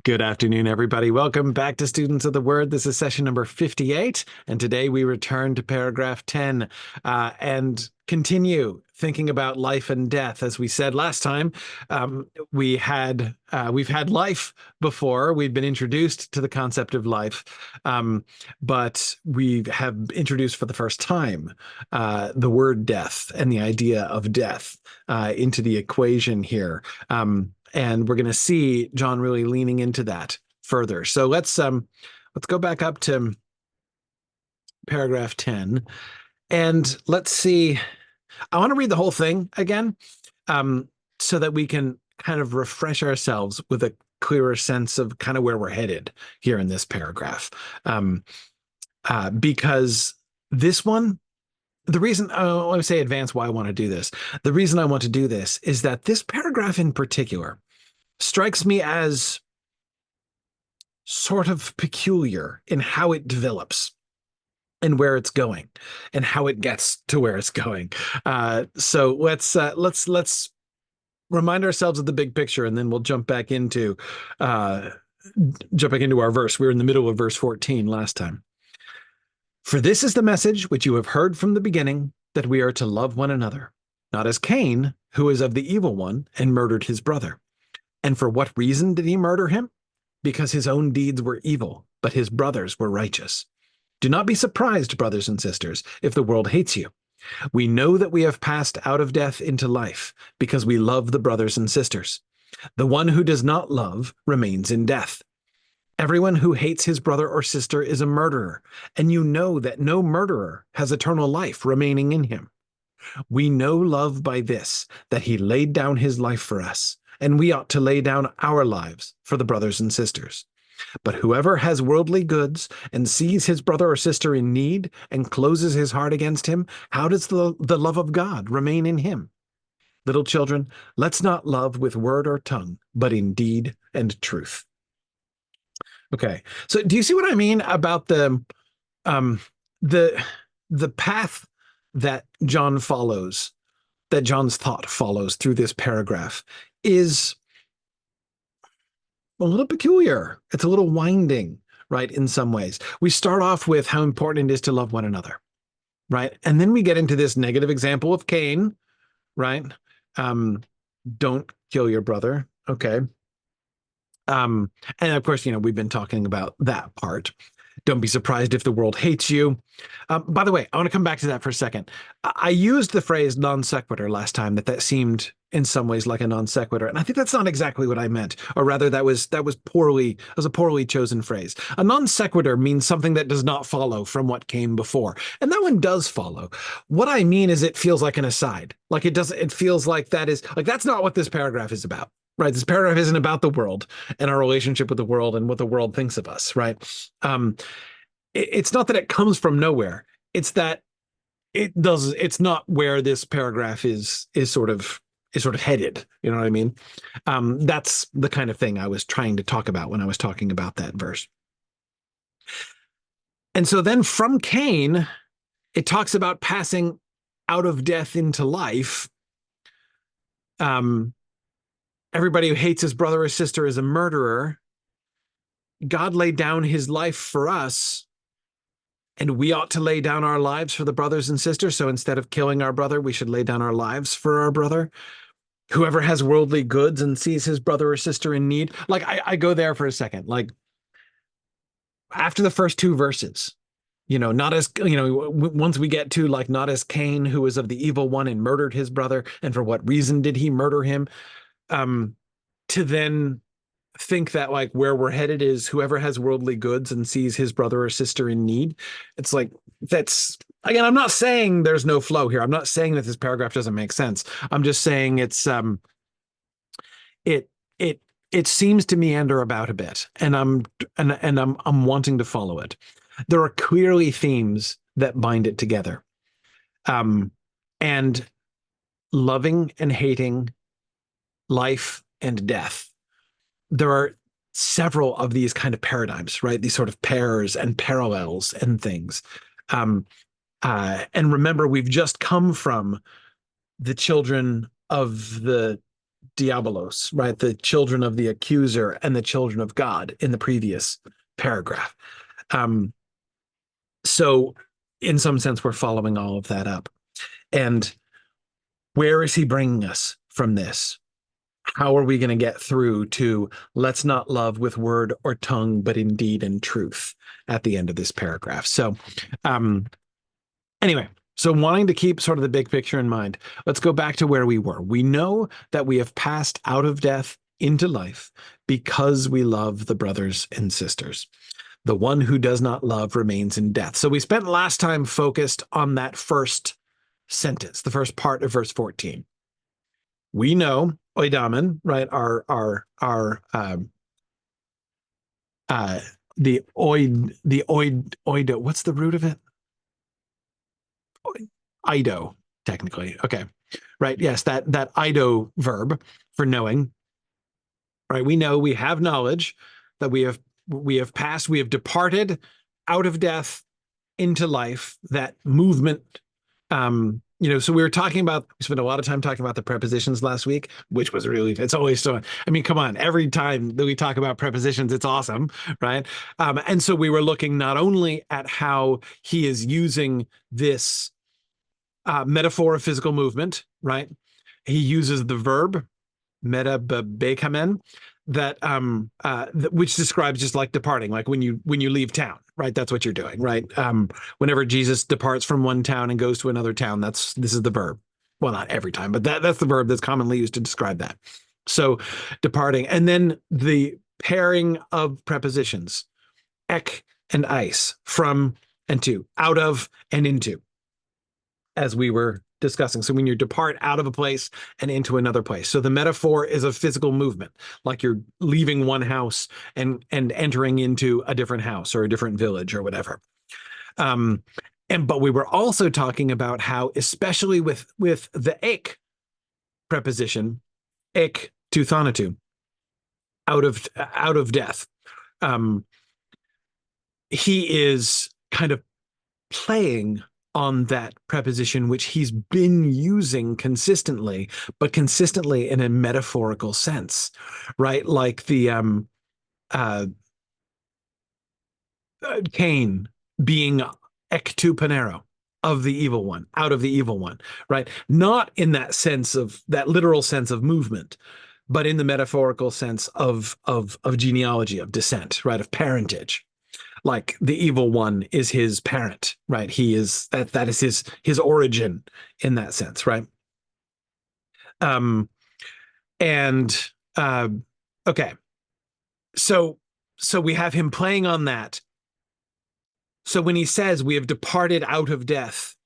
Good afternoon, everybody. Welcome back to Students of the Word. This is session number 58, and today we return to paragraph 10 and continue thinking about life and death. As we said last time, we've had life before. We've been introduced to the concept of life, but we have introduced for the first time the word death and the idea of death into the equation here. And we're going to see John really leaning into that further. So let's go back up to paragraph 10 and let's see. I want to read the whole thing again, so that we can kind of refresh ourselves with a clearer sense of kind of where we're headed here in this paragraph. Because this one, the reason, let me say advance why I want to do this. The reason I want to do this is that this paragraph in particular strikes me as sort of peculiar in how it develops and where it's going and how it gets to where it's going. So let's remind ourselves of the big picture, and then we'll jump back into our verse. We were in the middle of verse 14 last time. For this is the message which you have heard from the beginning, that we are to love one another, not as Cain, who is of the evil one and murdered his brother. And for what reason did he murder him? Because his own deeds were evil, but his brothers were righteous. Do not be surprised, brothers and sisters, if the world hates you. We know that we have passed out of death into life, because we love the brothers and sisters. The one who does not love remains in death. Everyone who hates his brother or sister is a murderer, and you know that no murderer has eternal life remaining in him. We know love by this, that he laid down his life for us, and we ought to lay down our lives for the brothers and sisters. But whoever has worldly goods and sees his brother or sister in need and closes his heart against him, how does the love of God remain in him? Little children, let's not love with word or tongue, but in deed and truth. Okay, so do you see what I mean about the path that John follows, that John's thought follows through this paragraph is a little peculiar. It's a little winding, right? In some ways, we start off with how important it is to love one another, right? And then we get into this negative example of Cain, right? Don't kill your brother. Okay. And of course, we've been talking about that part. Don't be surprised if the world hates you. By the way, I want to come back to that for a second. I used the phrase non sequitur last time, that seemed in some ways like a non sequitur. And I think that's not exactly what I meant, or rather that was a poorly chosen phrase. A non sequitur means something that does not follow from what came before. And that one does follow. What I mean is it feels like an aside. Like it feels like that's not what this paragraph is about. Right. This paragraph isn't about the world and our relationship with the world and what the world thinks of us. Right. It's not that it comes from nowhere. It's that it's not where this paragraph is sort of headed. You know what I mean? That's the kind of thing I was trying to talk about when I was talking about that verse. And so then from Cain, it talks about passing out of death into life. Everybody who hates his brother or sister is a murderer. God laid down his life for us, and we ought to lay down our lives for the brothers and sisters. So instead of killing our brother, we should lay down our lives for our brother. Whoever has worldly goods and sees his brother or sister in need. Like I go there for a second. Like after the first two verses, not as, once we get to like, not as Cain, who was of the evil one and murdered his brother. And for what reason did he murder him? To then think that like where we're headed is whoever has worldly goods and sees his brother or sister in need. It's like, that's, again, I'm not saying there's no flow here. I'm not saying that this paragraph doesn't make sense. I'm just saying it's it seems to meander about a bit, and I'm wanting to follow it. There are clearly themes that bind it together. And loving and hating, life and death. There are several of these kind of paradigms, right? These sort of pairs and parallels and things. And remember, we've just come from the children of the diabolos, right? The children of the accuser and the children of God in the previous paragraph. Um, so in some sense, we're following all of that up. And where is he bringing us from this? How are we going to get through to let's not love with word or tongue, but in deed and truth at the end of this paragraph? So, um, anyway, so wanting to keep sort of the big picture in mind, let's go back to where we were. We know that we have passed out of death into life because we love the brothers and sisters. The one who does not love remains in death. So we spent last time focused on that first sentence, the first part of verse 14. We know oidamen, right? Oido. What's the root of it? Ido, technically. Okay. Right. Yes, that Ido verb for knowing. Right. We know, we have knowledge that we have passed, we have departed out of death into life, that movement. So we spent a lot of time talking about the prepositions last week, which was really, it's always so, I mean, come on, every time that we talk about prepositions, it's awesome, right? And so we were looking not only at how he is using this metaphor of physical movement, right? He uses the verb metabekamen, which describes just like departing, like when you leave town, right? That's what you're doing, right? Whenever Jesus departs from one town and goes to another town, this is the verb. Well, not every time, but that's the verb that's commonly used to describe that. So departing, and then the pairing of prepositions, ek and eis, from and to, out of and into, as we were discussing. So when you depart out of a place and into another place. So the metaphor is a physical movement, like you're leaving one house and entering into a different house or a different village or whatever. But we were also talking about how, especially with the ek preposition, ek to thanatou, out of death, he is kind of playing on that preposition, which he's been using consistently, but consistently in a metaphorical sense, right? Like the Cain being ectu panero, of the evil one, out of the evil one, right? Not in that sense of that literal sense of movement, but in the metaphorical sense of genealogy, of descent, right? Of parentage. Like the evil one is his parent, right? He is that is his origin in that sense, right? And okay, so we have him playing on that. So when he says we have departed out of death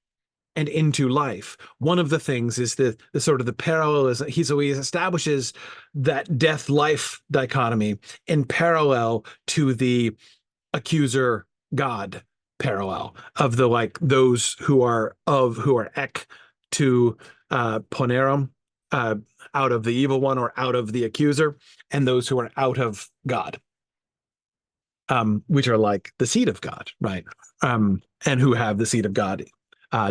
and into life, one of the things is the sort of the parallelism. He establishes that death life dichotomy in parallel to the accuser God parallel of the, like, those who are ek to ponerum, out of the evil one or out of the accuser, and those who are out of God, which are like the seed of God, right? And who have the seed of God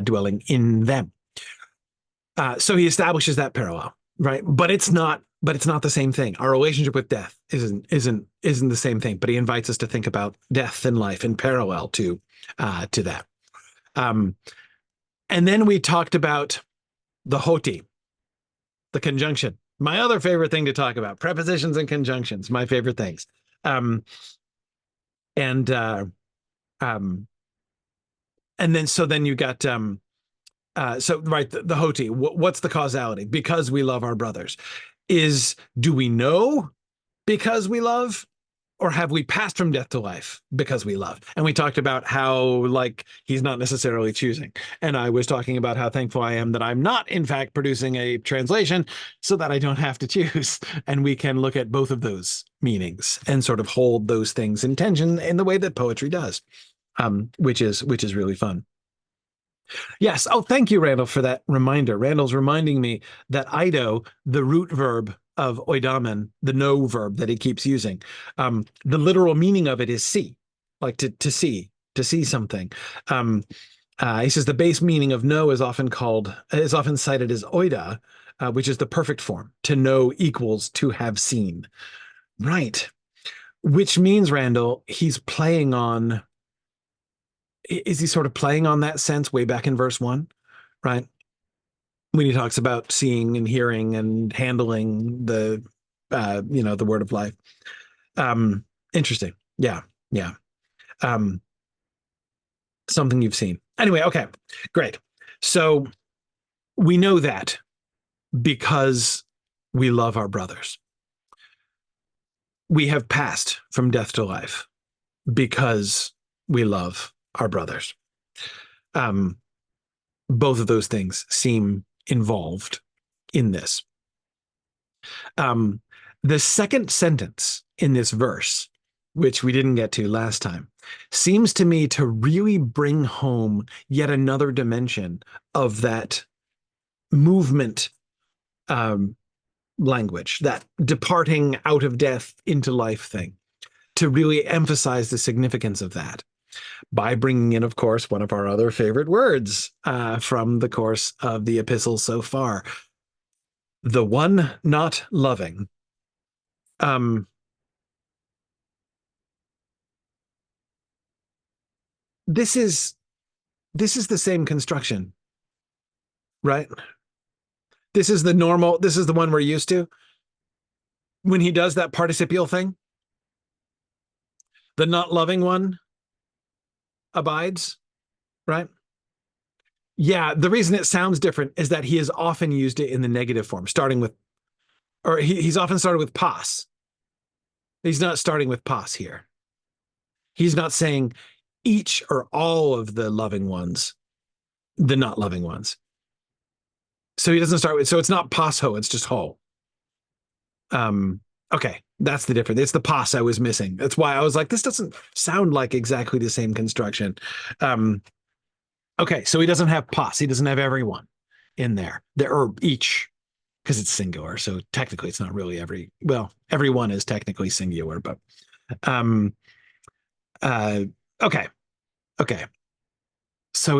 dwelling in them. So he establishes that parallel, right? But it's not the same thing. Our relationship with death isn't the same thing. But he invites us to think about death and life in parallel to that. And then we talked about the hoti, the conjunction. My other favorite thing to talk about: prepositions and conjunctions. My favorite things. And then you got right, the hoti. What's the causality? Because we love our brothers. Do we know because we love, or have we passed from death to life because we love? And we talked about how, like, he's not necessarily choosing. And I was talking about how thankful I am that I'm not, in fact, producing a translation so that I don't have to choose. And we can look at both of those meanings and sort of hold those things in tension in the way that poetry does, which is really fun. Yes. Oh, thank you, Randall, for that reminder. Randall's reminding me that Ido, the root verb of oidamen, the know verb that he keeps using, the literal meaning of it is see, like to see something. He says the base meaning of know is often cited as oida, which is the perfect form. To know equals to have seen. Right. Which means, Randall, he's playing on, is he sort of playing on that sense way back in verse one, right? When he talks about seeing and hearing and handling the word of life. Interesting. Yeah. Yeah. Um, something you've seen. Anyway, okay, great. So we know that because we love our brothers. We have passed from death to life because we love our brothers. Um, both of those things seem involved in this. Um, the second sentence in this verse, which we didn't get to last time, seems to me to really bring home yet another dimension of that movement language, that departing out of death into life thing, to really emphasize the significance of that by bringing in, of course, one of our other favorite words from the course of the epistle so far, the one not loving. Um, this is this is the same construction, right? This is the normal. This is the one we're used to. When he does that participial thing, the not loving one abides, right? Yeah, the reason it sounds different is that he has often used it in the negative form, starting with, or he's often started with pas. He's not starting with pas here. He's not saying each or all of the loving ones, the not loving ones. So he doesn't start with, so it's not pas ho, it's just ho. Okay, that's the difference. It's the pas I was missing. That's why I was like, this doesn't sound like exactly the same construction. Okay, so he doesn't have pas. He doesn't have everyone in there. There are each, because it's singular. So technically it's not really everyone is technically singular, but um okay. Okay. So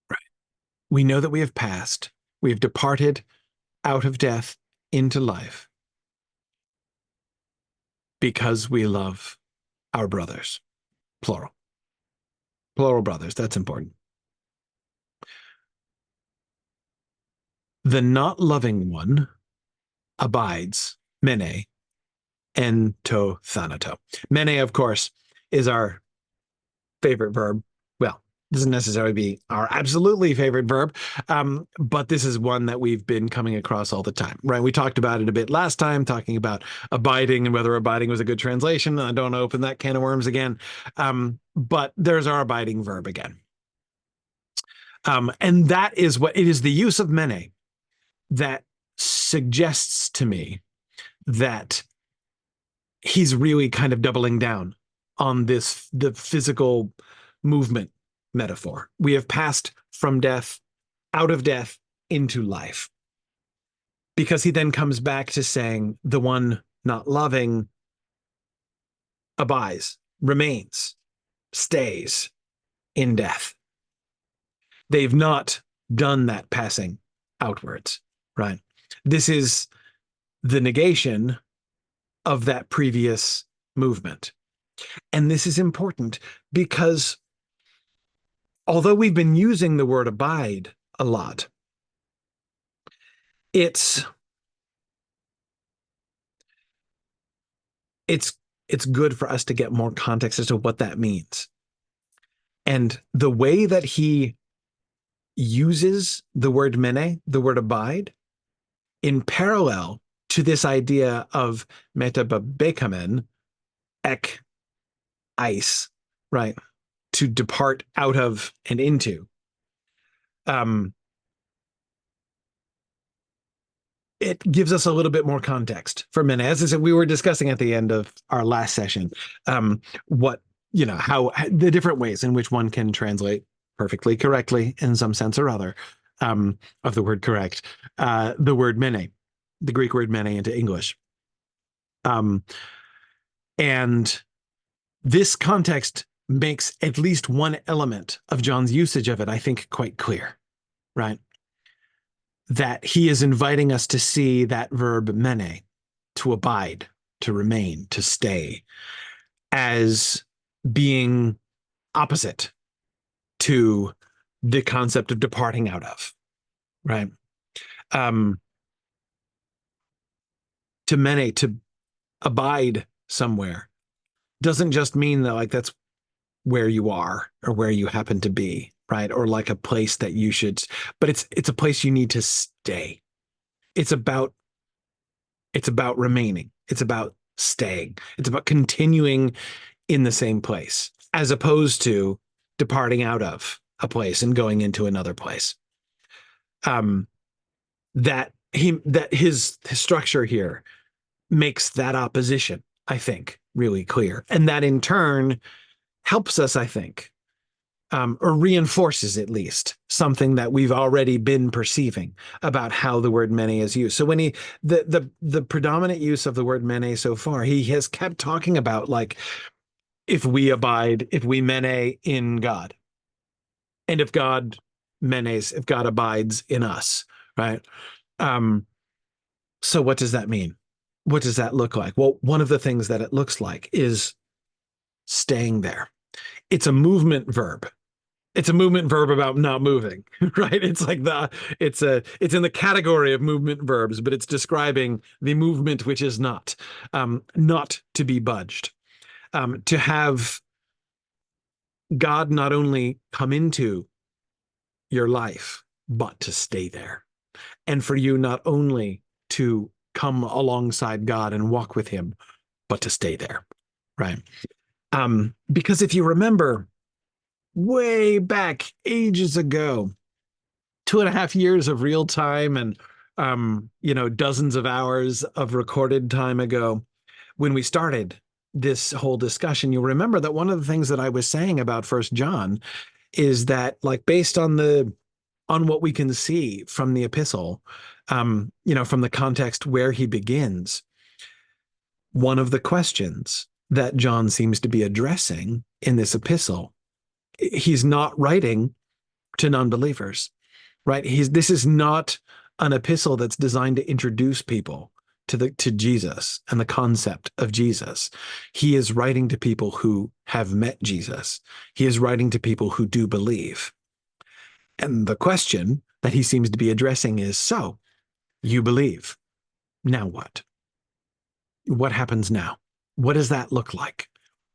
right. We know that we have passed. We have departed out of death into life because we love our brothers. Plural. Plural brothers. That's important. The not loving one abides, mene, en to thanato. Mene, of course, is our favorite verb. Well, doesn't necessarily be our absolutely favorite verb, but this is one that we've been coming across all the time, right? We talked about it a bit last time, talking about abiding and whether abiding was a good translation. I don't open that can of worms again, but there's our abiding verb again. And that is what it is, the use of mene that suggests to me that he's really kind of doubling down on the physical movement metaphor. We have passed from death, out of death, into life. Because he then comes back to saying the one not loving abides, remains, stays in death. They've not done that passing outwards, right? This is the negation of that previous movement. And this is important because although we've been using the word abide a lot, it's good for us to get more context as to what that means. And the way that he uses the word mene, the word abide, in parallel to this idea of metababekamen, ek, ice, right? To depart out of and into. It gives us a little bit more context for mene. As I said, we were discussing at the end of our last session, what, how the different ways in which one can translate perfectly correctly in some sense or other of the word correct, the word mene, the Greek word mene into English. And this context makes at least one element of John's usage of it, I think, quite clear. right? That he is inviting us to see that verb mene, to abide, to remain, to stay, as being opposite to the concept of departing out of, right? Um, to mene, to abide somewhere, doesn't just mean that like that's where you are or where you happen to be, right? Or like a place that you should, but it's a place you need to stay. It's about it's about remaining. It's about staying. It's about continuing in the same place as opposed to departing out of a place and going into another place. Um, that his structure here makes that opposition, I think, really clear, and that in turn helps us, I think, or reinforces at least something that we've already been perceiving about how the word mene is used. So when the predominant use of the word mene so far, he has kept talking about like if we mene in God, and if God abides in us, right? Um, so what does that mean? What does that look like? Well, one of the things that it looks like is staying there. It's a movement verb. It's a movement verb about not moving, right? It's in the category of movement verbs, but it's describing the movement which is not to be budged, to have God not only come into your life, but to stay there, and for you not only to come alongside God and walk with Him, but to stay there, right? Because if you remember, way back ages ago, 2.5 years of real time and dozens of hours of recorded time ago, when we started this whole discussion, you'll remember that one of the things that I was saying about First John is that, like, based on what we can see from the epistle, from the context where he begins, one of the questions that John seems to be addressing in this epistle, he's not writing to non-believers, right? This is not an epistle that's designed to introduce people to Jesus and the concept of Jesus. He is writing to people who have met Jesus. He is writing to people who do believe. And the question that he seems to be addressing is, so you believe. Now what? What happens now? What does that look like?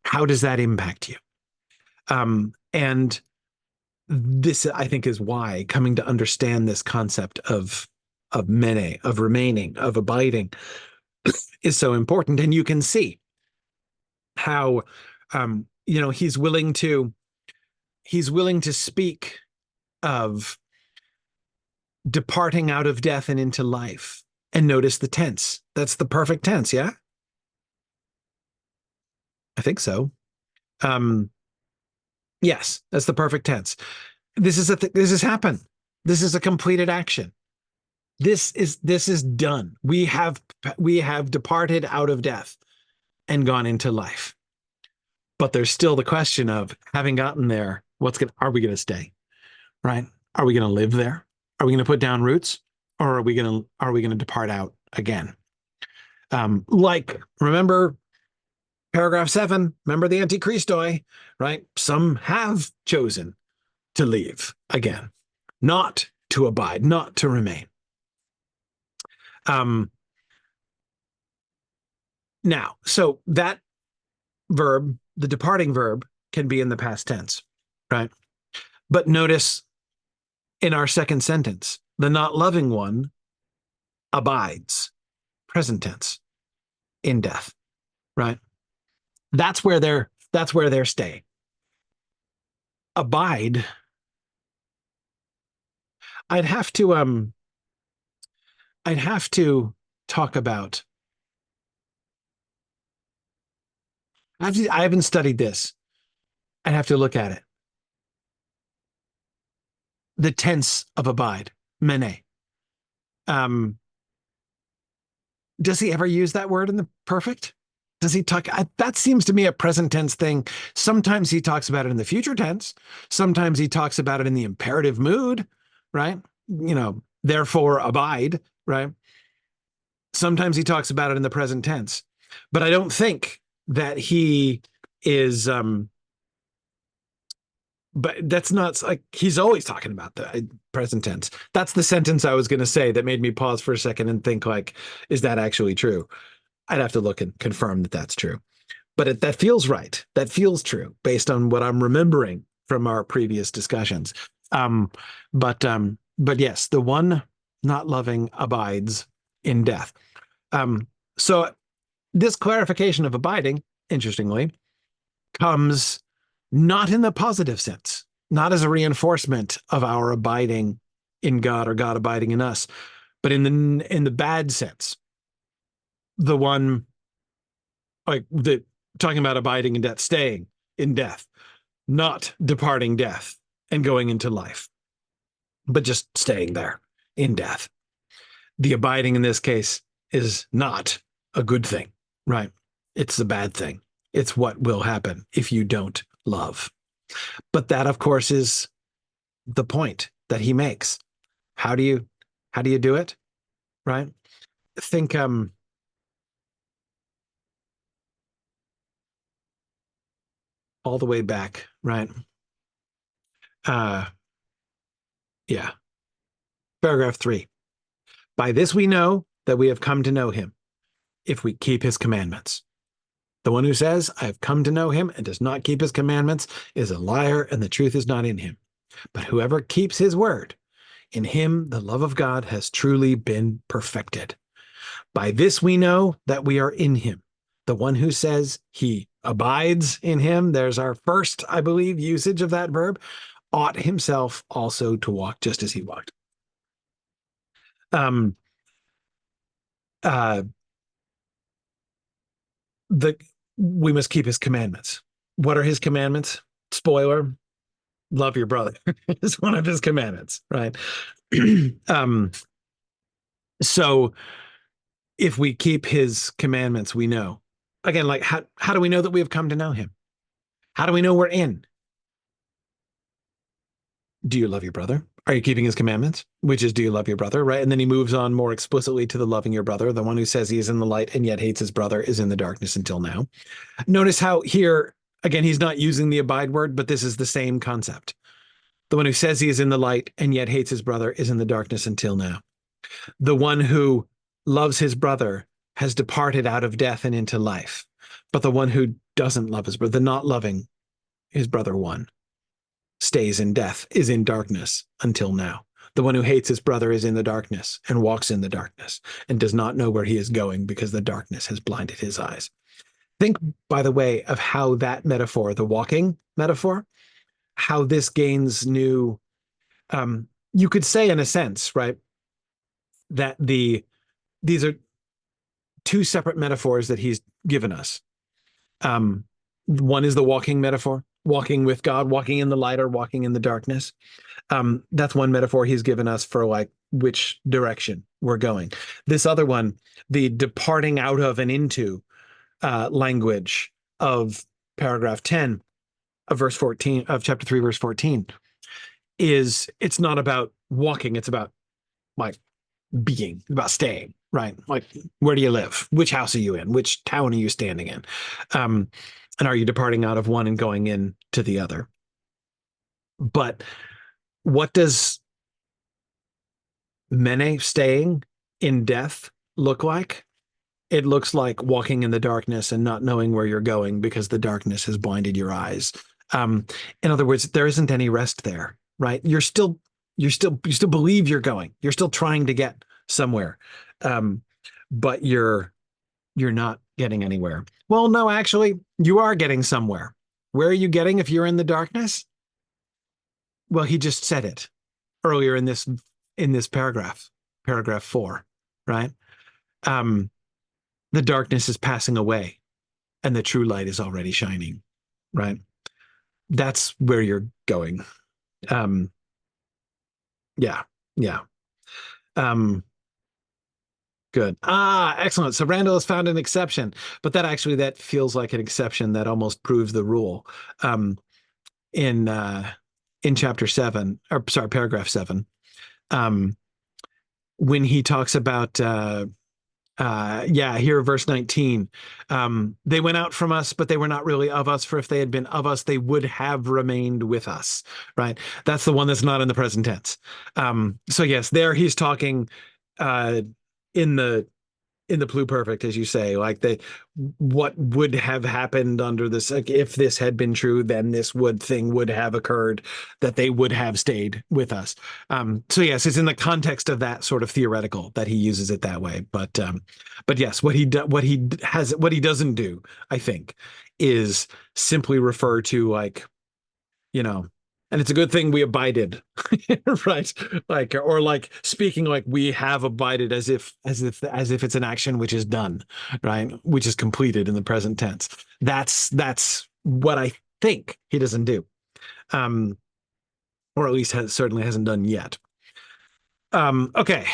How does that impact you? And this, I think, is why coming to understand this concept of mene, of remaining, of abiding, is so important. And you can see how he's willing to speak of departing out of death and into life. And notice the tense. That's the perfect tense, yeah? I think so. Yes, that's the perfect tense. This has happened. This is a completed action. This is done. We have departed out of death and gone into life. But there's still the question of, having gotten there, are we going to stay? Right? Are we going to live there? Are we going to put down roots, or are we going to depart out again? Remember paragraph 7, remember the Antichristoi, right? Some have chosen to leave again, not to abide, not to remain. Now, so that verb, the departing verb, can be in the past tense, right? But notice in our second sentence, the not loving one abides, present tense, in death, right? That's where they're staying. Abide. I'd have to talk about. I haven't studied this. I'd have to look at it. The tense of abide, mene. Does he ever use that word in the perfect? Does he talk? That seems to me a present tense thing. Sometimes he talks about it in the future tense. Sometimes he talks about it in the imperative mood, right? Therefore abide, right? Sometimes he talks about it in the present tense, but I don't think that he is but that's not like he's always talking about the present tense. That's the sentence I was going to say that made me pause for a second and think like, is that actually true? I'd have to look and confirm that that's true. But that feels right. That feels true based on what I'm remembering from our previous discussions. Um, but yes, the one not loving abides in death. So this clarification of abiding, interestingly, comes not in the positive sense, not as a reinforcement of our abiding in God or God abiding in us, but in the bad sense, the one like the talking about abiding in death, staying in death, not departing death and going into life, but just staying there in death. The abiding in this case is not a good thing, right? It's a bad thing. It's what will happen if you don't love. But that, of course, is the point that he makes. How do you do it? Right? Think all the way back, right? Uh yeah. Paragraph 3. By this we know that we have come to know him, if we keep his commandments. The one who says, I have come to know him and does not keep his commandments is a liar, and the truth is not in him. But whoever keeps his word, in him the love of God has truly been perfected. By this we know that we are in him. The one who says he abides in him, there's our first, I believe, usage of that verb, ought himself also to walk just as he walked. Um, uh, the we must keep his commandments. What are his commandments? Spoiler: love your brother is one of his commandments, right? um, so if we keep his commandments, we know. Again, like how do we know that we have come to know him? How do we know we're in? Do you love your brother? Are you keeping his commandments? Which is, do you love your brother? Right. And then he moves on more explicitly to the loving your brother. The one who says he is in the light and yet hates his brother is in the darkness until now. Notice how here, again, he's not using the abide word, but this is the same concept. The one who says he is in the light and yet hates his brother is in the darkness until now. The one who loves his brother has departed out of death and into life. But the one who doesn't love his brother, the not loving his brother one, stays in death, is in darkness until now. The one who hates his brother is in the darkness and walks in the darkness and does not know where he is going because the darkness has blinded his eyes. Think, by the way, of how that metaphor, the walking metaphor, how this gains new, you could say in a sense, right, that these are two separate metaphors that he's given us. One is the walking metaphor, walking with God, walking in the light or walking in the darkness. That's one metaphor he's given us for like which direction we're going. This other one, the departing out of and into language of paragraph 10 of verse 14 of chapter 3, verse 14, it's not about walking, it's about like being, about staying, right? Like, where do you live? Which house are you in? Which town are you standing in? And are you departing out of one and going in to the other? But what does mene, staying in death, look like? It looks like walking in the darkness and not knowing where you're going because the darkness has blinded your eyes. Um, in other words, there isn't any rest there, right? You still believe you're going. You're still trying to get somewhere, but you're not getting anywhere. Well, no, actually, you are getting somewhere. Where are you getting if you're in the darkness? Well, he just said it earlier in this paragraph 4, right? Um, the darkness is passing away and the true light is already shining, right? That's where you're going. Um, yeah, yeah. Um, good. Excellent. So Randall has found an exception, but that feels like an exception that almost proves the rule. Um, in chapter 7, or sorry, paragraph 7. Um, when he talks about yeah, here, verse 19. They went out from us, but they were not really of us, for if they had been of us, they would have remained with us, right? That's the one that's not in the present tense. So yes, there he's talking uh in the pluperfect, as you say, like they, what would have happened under this, like if this had been true, then this would thing would have occurred, that they would have stayed with us. So yes, it's in the context of that sort of theoretical that he uses it that way. But yes, what he doesn't do, I think, is simply refer to, like, you know, and it's a good thing we abided, right? Like, or like speaking like we have abided, as if it's an action which is done, right? Which is completed in the present tense. That's what I think he doesn't do. Um, or at least certainly hasn't done yet. Okay.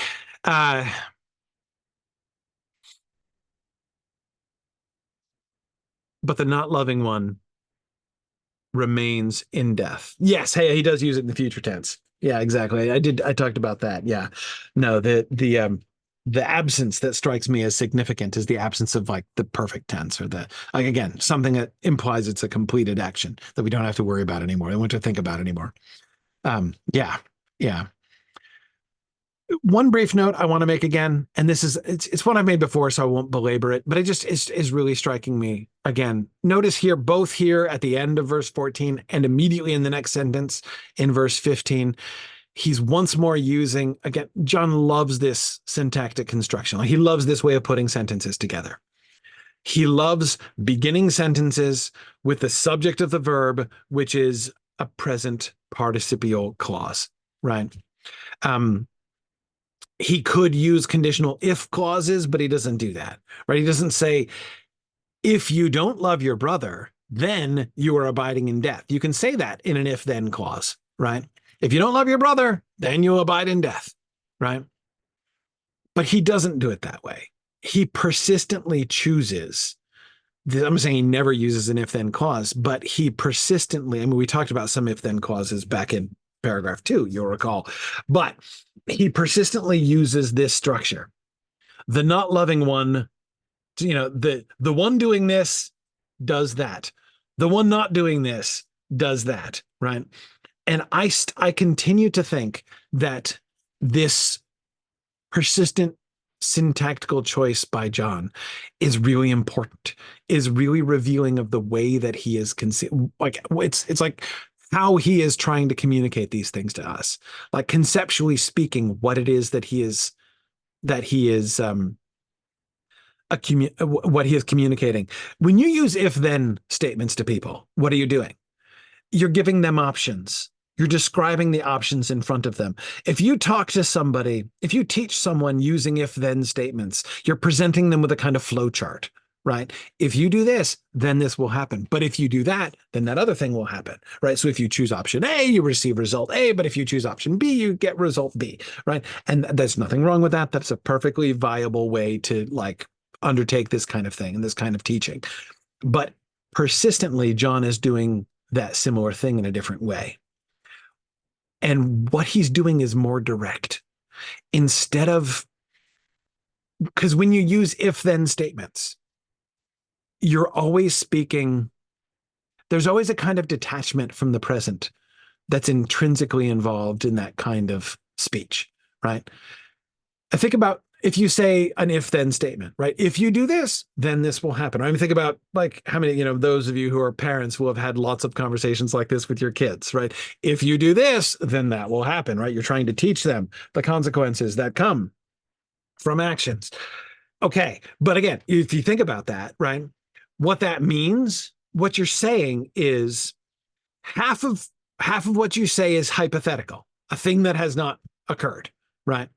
Uh, but the not loving one remains in death. Yes, hey, he does use it in the future tense. Yeah, exactly. I talked about that. Yeah. No, the absence that strikes me as significant is the absence of like the perfect tense, or the, like, again, something that implies it's a completed action that we don't have to worry about anymore. I don't want to think about anymore. Yeah. Yeah. One brief note I want to make again, and this is, it's one I've made before, so I won't belabor it, but it just is really striking me again. Notice here, both here at the end of verse 14 and immediately in the next sentence in verse 15, he's once more using, again, John loves this syntactic construction. Like, he loves this way of putting sentences together. He loves beginning sentences with the subject of the verb, which is a present participial clause, right? Um, he could use conditional if clauses, but he doesn't do that, right? He doesn't say, if you don't love your brother, then you are abiding in death. You can say that in an if then clause, right? If you don't love your brother, then you abide in death, right? But he doesn't do it that way. He persistently chooses. I'm saying he never uses an if then clause, but he persistently, I mean, we talked about some if then clauses back in paragraph 2, you'll recall, but he persistently uses this structure. The not loving one, the one doing this does that. The one not doing this does that, right? And I continue to think that this persistent syntactical choice by John is really important, is really revealing of the way that he is like, it's like how he is trying to communicate these things to us, like conceptually speaking, what it is that he is what he is communicating. When you use if then statements to people, what are you doing? You're giving them options. You're describing the options in front of them. If you talk to somebody, if you teach someone using if then statements, you're presenting them with a kind of flow chart, right? If you do this, then this will happen. But if you do that, then that other thing will happen, right? So if you choose option A, you receive result A, but if you choose option B, you get result B, right? And there's nothing wrong with that. That's a perfectly viable way to, like, undertake this kind of thing and this kind of teaching. But persistently, John is doing that similar thing in a different way. And what he's doing is more direct. Instead of, because when you use if then statements, you're always speaking, there's always a kind of detachment from the present that's intrinsically involved in that kind of speech, right? I think about, if you say an if then statement, right? If you do this, then this will happen. I mean, think about, like, how many, those of you who are parents will have had lots of conversations like this with your kids, right? If you do this, then that will happen, right? You're trying to teach them the consequences that come from actions. Okay. But again, if you think about that, right? What that means, what you're saying is half of what you say is hypothetical, a thing that has not occurred, right?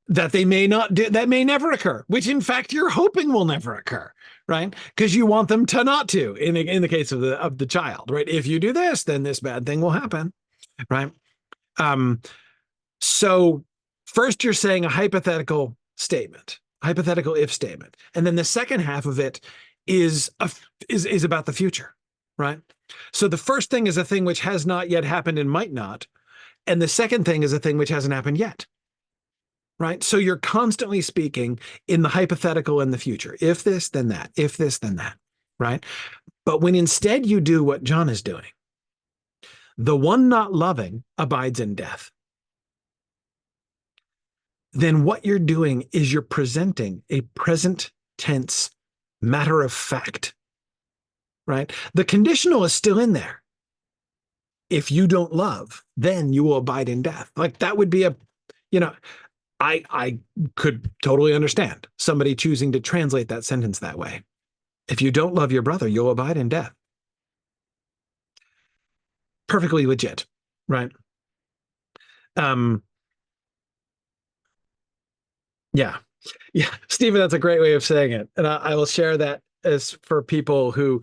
That they may not do, that may never occur, which in fact you're hoping will never occur, right? Because you want them to not to, in the case of the child, right? If you do this, then this bad thing will happen, right? So first you're saying a hypothetical statement, hypothetical if statement, and then the second half of it is about the future, right? So the first thing is a thing which has not yet happened and might not. And the second thing is a thing which hasn't happened yet, right? So you're constantly speaking in the hypothetical and the future. If this, then that. If this, then that, right? But when instead you do what John is doing, the one not loving abides in death, then what you're doing is you're presenting a present tense matter of fact, right? The conditional is still in there. If you don't love, then you will abide in death. Like that would be a, you know, I could totally understand somebody choosing to translate that sentence that way. If you don't love your brother, you'll abide in death. Perfectly legit, right? Um, yeah, yeah, Stephen, that's a great way of saying it, and I will share that as for people who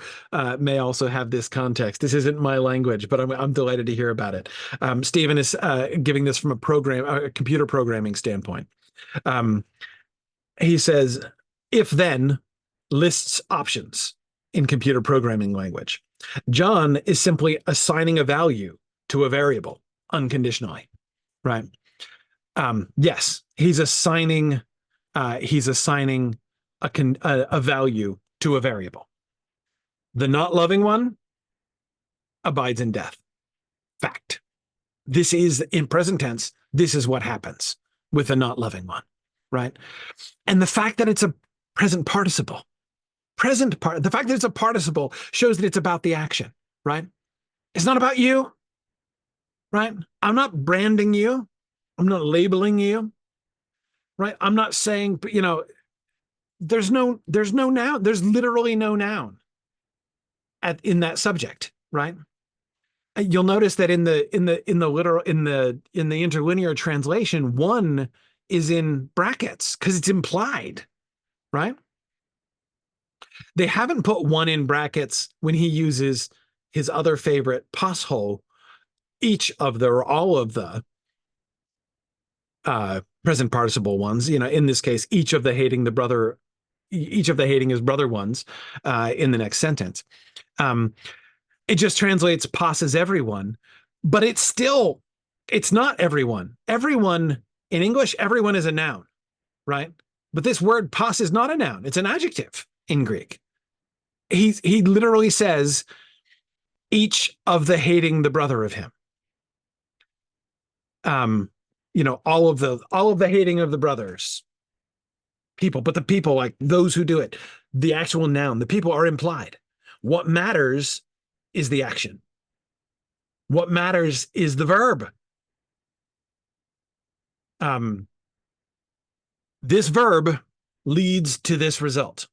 may also have this context. This isn't my language, but I'm delighted to hear about it. Stephen is giving this from a computer programming standpoint. Um, he says, if then lists options in computer programming language. John is simply assigning a value to a variable unconditionally, right? Yes, he's assigning a value to a variable. The not loving one abides in death. Fact. This is in present tense. This is what happens with the not loving one, right? And the fact that it's a present participle, the fact that it's a participle shows that it's about the action, right? It's not about you, right? I'm not branding you. I'm not labeling you, right? I'm not saying, there's no noun. There's literally no noun in that subject, right? You'll notice that in the interlinear translation, one is in brackets because it's implied, right? They haven't put one in brackets when he uses his other favorite passhole, each of the or all of the present participle ones. In this case, each of the hating his brother ones in the next sentence. It just translates pos as everyone, but it's not everyone. Everyone in English, everyone is a noun, right? But this word pos is not a noun. It's an adjective in Greek. He literally says each of the hating the brother of him. All of the hating of the brothers, people, but the people, like those who do it, the actual noun, the people are implied. What matters is the action. What matters is the verb. This verb leads to this result.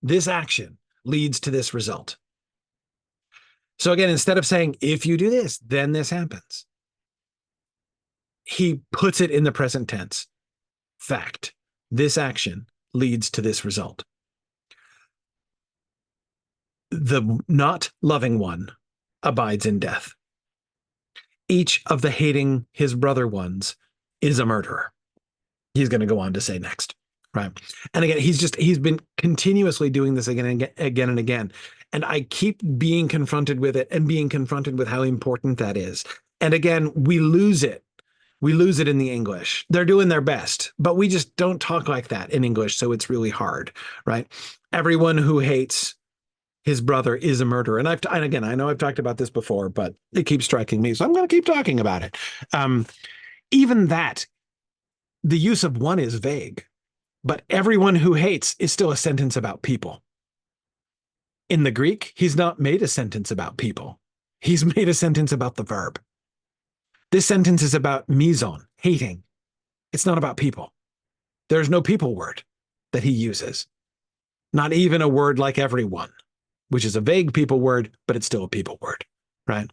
This action leads to this result. So again, instead of saying, if you do this, then this happens, he puts it in the present tense. Fact. This action leads to this result. The not loving one abides in death. Each of the hating his brother ones is a murderer. He's going to go on to say next, right? And again, he's been continuously doing this again and again. And I keep being confronted with it and being confronted with how important that is. And again, we lose it. We lose it in the English. They're doing their best, but we just don't talk like that in English. So it's really hard, right? Everyone who hates his brother is a murderer. And again, I know I've talked about this before, but it keeps striking me. So I'm going to keep talking about it. Even that, the use of one is vague, but everyone who hates is still a sentence about people. In the Greek, he's not made a sentence about people. He's made a sentence about the verb. This sentence is about mizon, hating. It's not about people. There's no people word that he uses. Not even a word like everyone, which is a vague people word, but it's still a people word, right?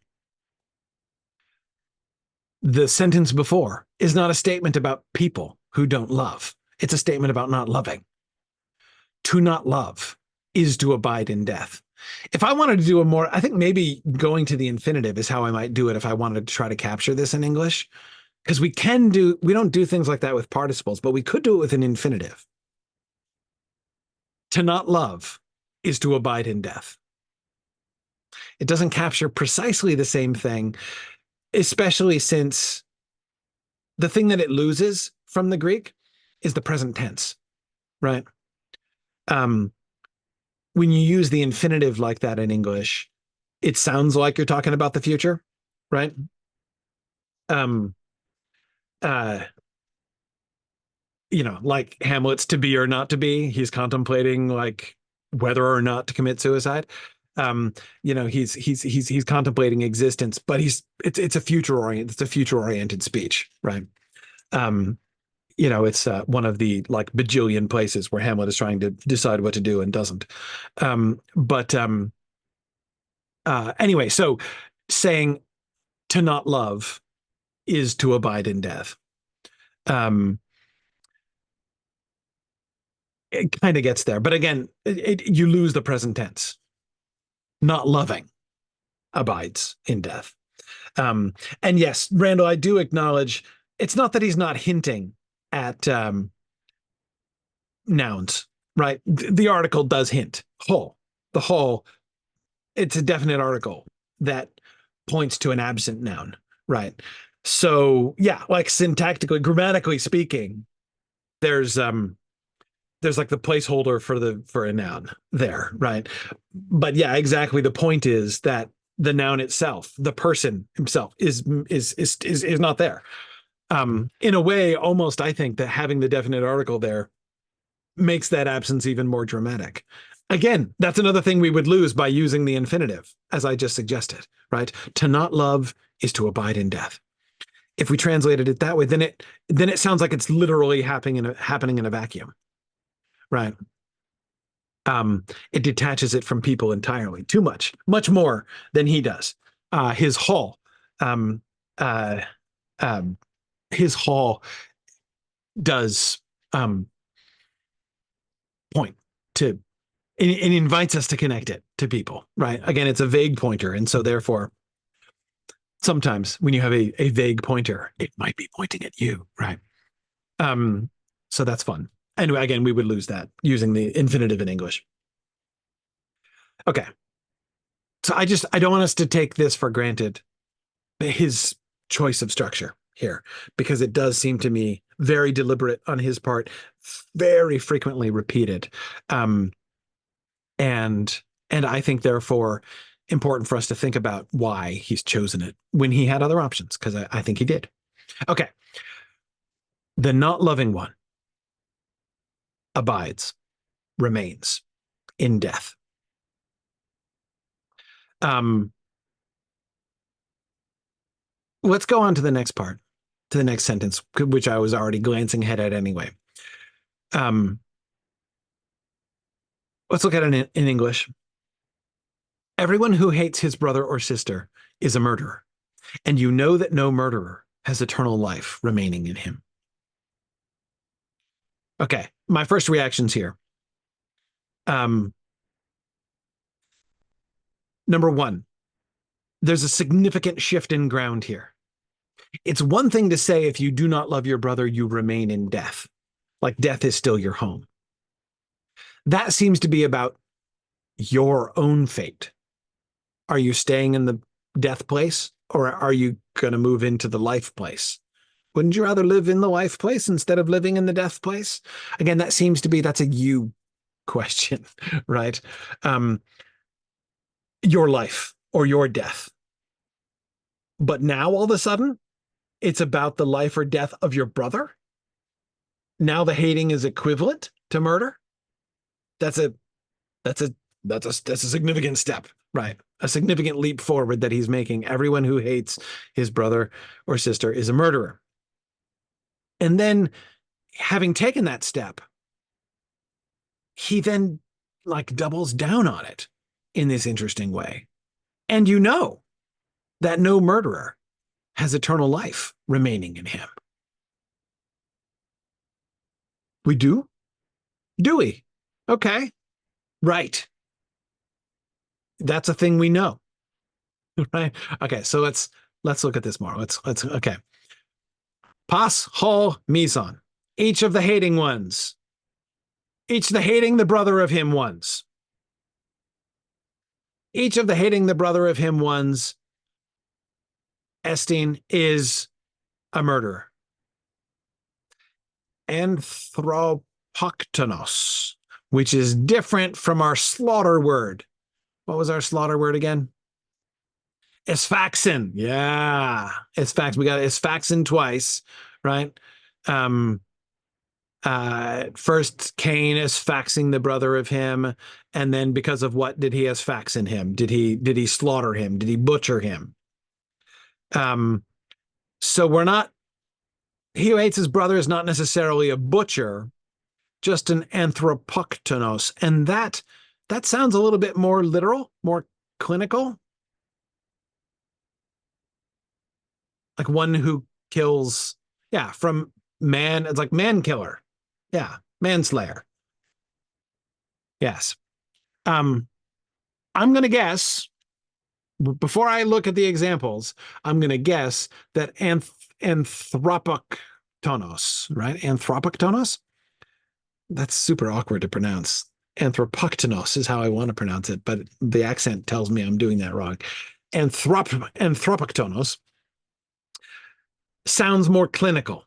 The sentence before is not a statement about people who don't love. It's a statement about not loving. To not love is to abide in death. If I wanted to do I think maybe going to the infinitive is how I might do it if I wanted to try to capture this in English. Because we don't do things like that with participles, but we could do it with an infinitive. To not love is to abide in death. It doesn't capture precisely the same thing. especially since the thing that it loses from the Greek is the present tense, right? Um, when you use the infinitive like that in English, it sounds like you're talking about the future, right? Um, uh, like Hamlet's to be or not to be. He's contemplating like whether or not to commit suicide. Um, he's contemplating existence, but it's a future oriented speech, right? Um, it's one of the like bajillion places where Hamlet is trying to decide what to do and doesn't. But anyway, so saying to not love is to abide in death. Um, it kind of gets there, but again, you lose the present tense. Not loving abides in death. Um, and yes, Randall, I do acknowledge it's not that he's not hinting at nouns, right? The article does hint whole. The whole, it's a definite article that points to an absent noun, right? So yeah, like syntactically, grammatically speaking, there's there's like the placeholder for a noun there, right? But yeah, exactly. The point is that the noun itself, the person himself, is not there. In a way, almost I think that having the definite article there makes that absence even more dramatic. Again, that's another thing we would lose by using the infinitive, as I just suggested, right? To not love is to abide in death. If we translated it that way, then it sounds like it's literally happening in a vacuum, right? It detaches it from people entirely, too much more than he does. His hall, um, uh, um, his hall does point to it invites us to connect it to people, right? Again, it's a vague pointer, and so therefore, sometimes when you have a vague pointer, it might be pointing at you, right? Um, so that's fun. Anyway, again, we would lose that using the infinitive in English. Okay. So I don't want us to take this for granted, his choice of structure here, because it does seem to me very deliberate on his part, very frequently repeated. Um, and I think therefore important for us to think about why he's chosen it when he had other options, because I think he did. Okay. The not loving one abides, remains in death. Um, let's go on to the next part, to the next sentence, which I was already glancing ahead at anyway. Um, let's look at it in English. Everyone who hates his brother or sister is a murderer, and you know that no murderer has eternal life remaining in him. Okay, my first reactions here. Um, number one, there's a significant shift in ground here. It's one thing to say if you do not love your brother, you remain in death, like death is still your home. That seems to be about your own fate. Are you staying in the death place, or are you going to move into the life place? Wouldn't you rather live in the life place instead of living in the death place? Again, that's a you question, right? Um, your life or your death. But now all of a sudden, it's about the life or death of your brother. Now the hating is equivalent to murder. That's a that's a that's a significant step, right? A significant leap forward that he's making. Everyone who hates his brother or sister is a murderer. And then, having taken that step, he then like doubles down on it in this interesting way. And you know that no murderer has eternal life remaining in him. We do? Do we? Okay. Right. That's a thing we know. Right. Okay. So let's look at this more. Let's okay. Pas, hol, meson. Each of the hating ones. Each the hating the brother of him ones. Each of the hating the brother of him ones Esteem is a murderer. Anthropoktonos, which is different from our slaughter word. What was our slaughter word again? Isfaxin. Yeah. Isfax. We got Isfaxin twice, right? Um, First Cain is faxing the brother of him, and then because of what did he as fax in him? Did he slaughter him? Did he butcher him? Um, so we're not he who hates his brother is not necessarily a butcher, just an anthropoktonos. And that sounds a little bit more literal, more clinical, like one who kills, yeah, from man, it's like man killer. Yeah, manslayer. Yes. Um, I'm gonna guess before I look at the examples, I'm gonna guess that anthropoktonos, right? Anthropoktonos? That's super awkward to pronounce. Anthropoktonos is how I want to pronounce it, but the accent tells me I'm doing that wrong. Anthropoktonos sounds more clinical,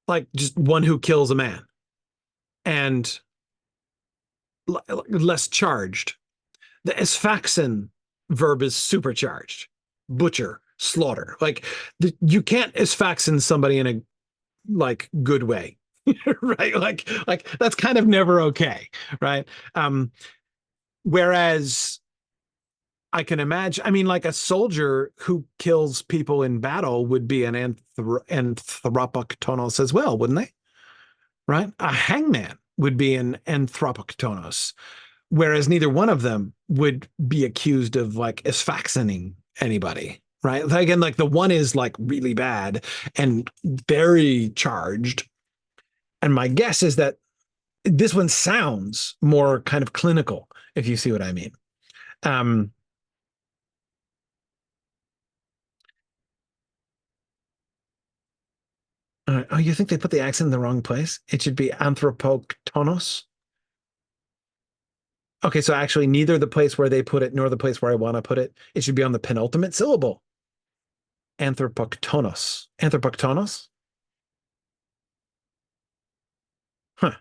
like just one who kills a man and less charged. The Isfaxan verb is supercharged. Butcher, slaughter. Like you can't Isfaxan somebody in a like good way. Right? Like that's kind of never okay, right? Um, Whereas I can imagine, I mean, like a soldier who kills people in battle would be an anthropoktonos as well, wouldn't they? Right? A hangman would be an anthropoktonos, whereas neither one of them would be accused of like asphyxiating anybody. Right. Again, like the one is like really bad and very charged. And my guess is that this one sounds more kind of clinical, if you see what I mean. Um, oh, you think they put the accent in the wrong place? It should be anthropoktonos. Okay, so actually neither the place where they put it nor the place where I want to put it. It should be on the penultimate syllable. Anthropoktonos. Anthropoktonos? Huh.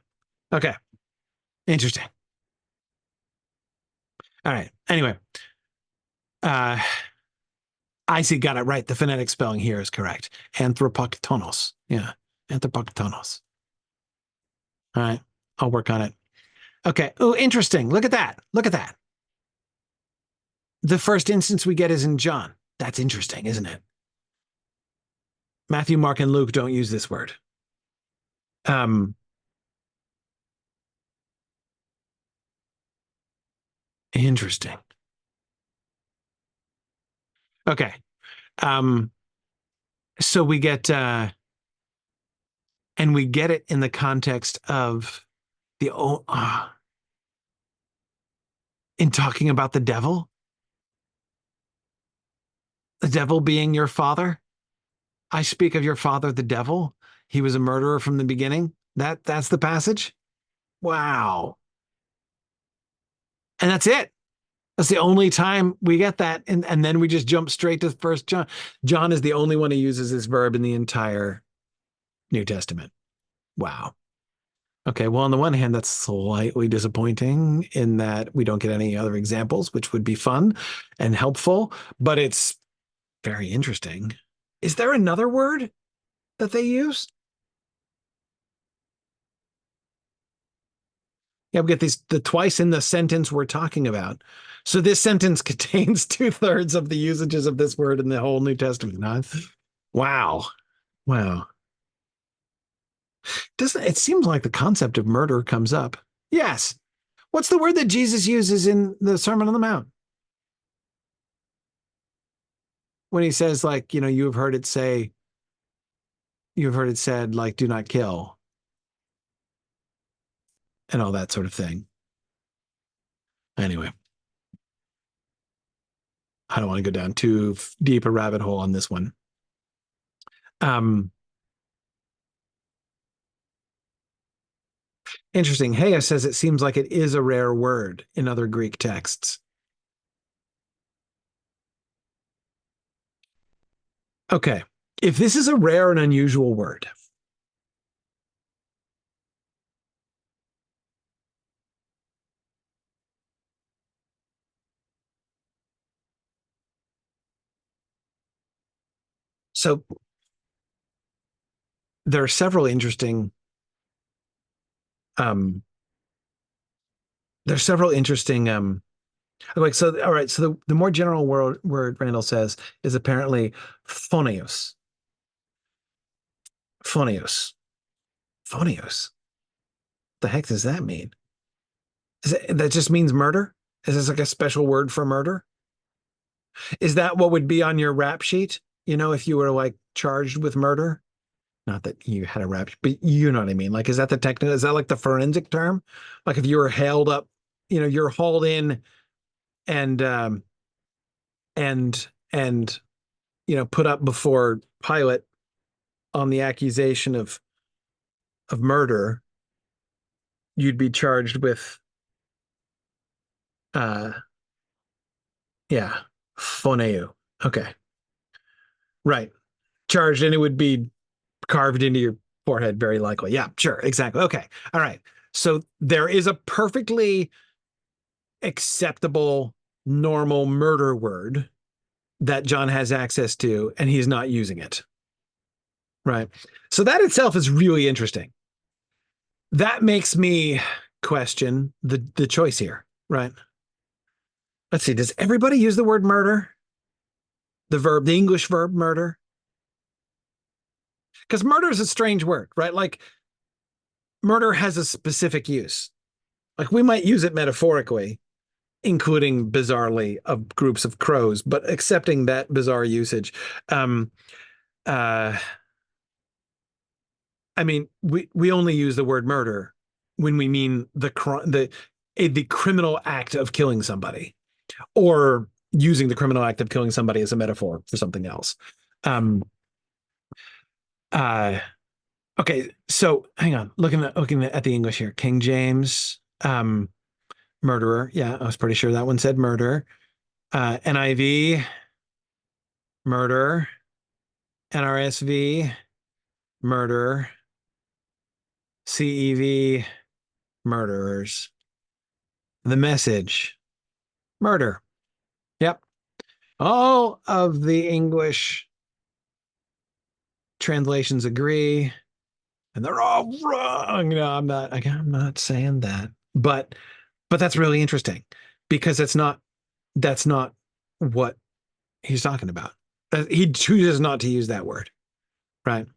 Okay. Interesting. All right. Anyway, uh I see, got it right. The phonetic spelling here is correct. Anthropoktonos. Yeah. Anthropoktonos. All right. I'll work on it. Okay. Oh, interesting. Look at that. Look at that. The first instance we get is in John. That's interesting, isn't it? Matthew, Mark, and Luke don't use this word. Um, Interesting. Okay. Um, so we get and we get it in the context of the in talking about the devil being your father. I speak of your father, the devil. He was a murderer from the beginning. That's the passage. Wow. And that's it. That's the only time we get that. And then we just jump straight to first John. John is the only one who uses this verb in the entire New Testament. Wow. Okay. Well, on the one hand, that's slightly disappointing in that we don't get any other examples, which would be fun and helpful, but it's very interesting. Is there another word that they use? Yeah, we get these the twice in the sentence we're talking about. So this sentence contains two-thirds of the usages of this word in the whole New Testament. Huh? Wow. Wow. Doesn't it seems like the concept of murder comes up? Yes. What's the word that Jesus uses in the Sermon on the Mount? When he says, like, you've heard it said, like, do not kill and all that sort of thing. Anyway, I don't want to go down too deep a rabbit hole on this one. Um, Interesting. Heya says it seems like it is a rare word in other Greek texts. Okay. If this is a rare and unusual word, so there are several interesting um there's several interesting like so all right, so the more general word Randall says is apparently phonios. Phonios. Phonios. The heck does that mean? That just means murder? Is this like a special word for murder? Is that what would be on your rap sheet? You know, if you were like charged with murder? Not that you had a rap, but you know what I mean. Like, is that the technical, is that like the forensic term? Like if you were hailed up, you know, you're hauled in and and you know, put up before Pilate on the accusation of murder, you'd be charged with uh yeah, phoneu. Okay. Right. Charged and it would be carved into your forehead very likely. Yeah, sure, exactly. Okay. All right. So there is a perfectly acceptable normal murder word that John has access to and he's not using it. Right. So that itself is really interesting. That makes me question the choice here. Right. Let's see. Does everybody use the word murder? The verb, the English verb murder? Because murder is a strange word, right? Like murder has a specific use. Like we might use it metaphorically, including bizarrely of groups of crows, but accepting that bizarre usage. Um, uh, I mean, we only use the word murder when we mean the criminal act of killing somebody, or using the criminal act of killing somebody as a metaphor for something else. Um, uh, okay, so hang on, looking at the English here, King James, murderer. Yeah, I was pretty sure that one said murder. NIV, murder. NRSV, murder. CEV, murderers. The Message, murder. Yep. All of the English translations agree, and they're all wrong. No, I'm not saying that. But that's really interesting because that's not what he's talking about. He chooses not to use that word, right?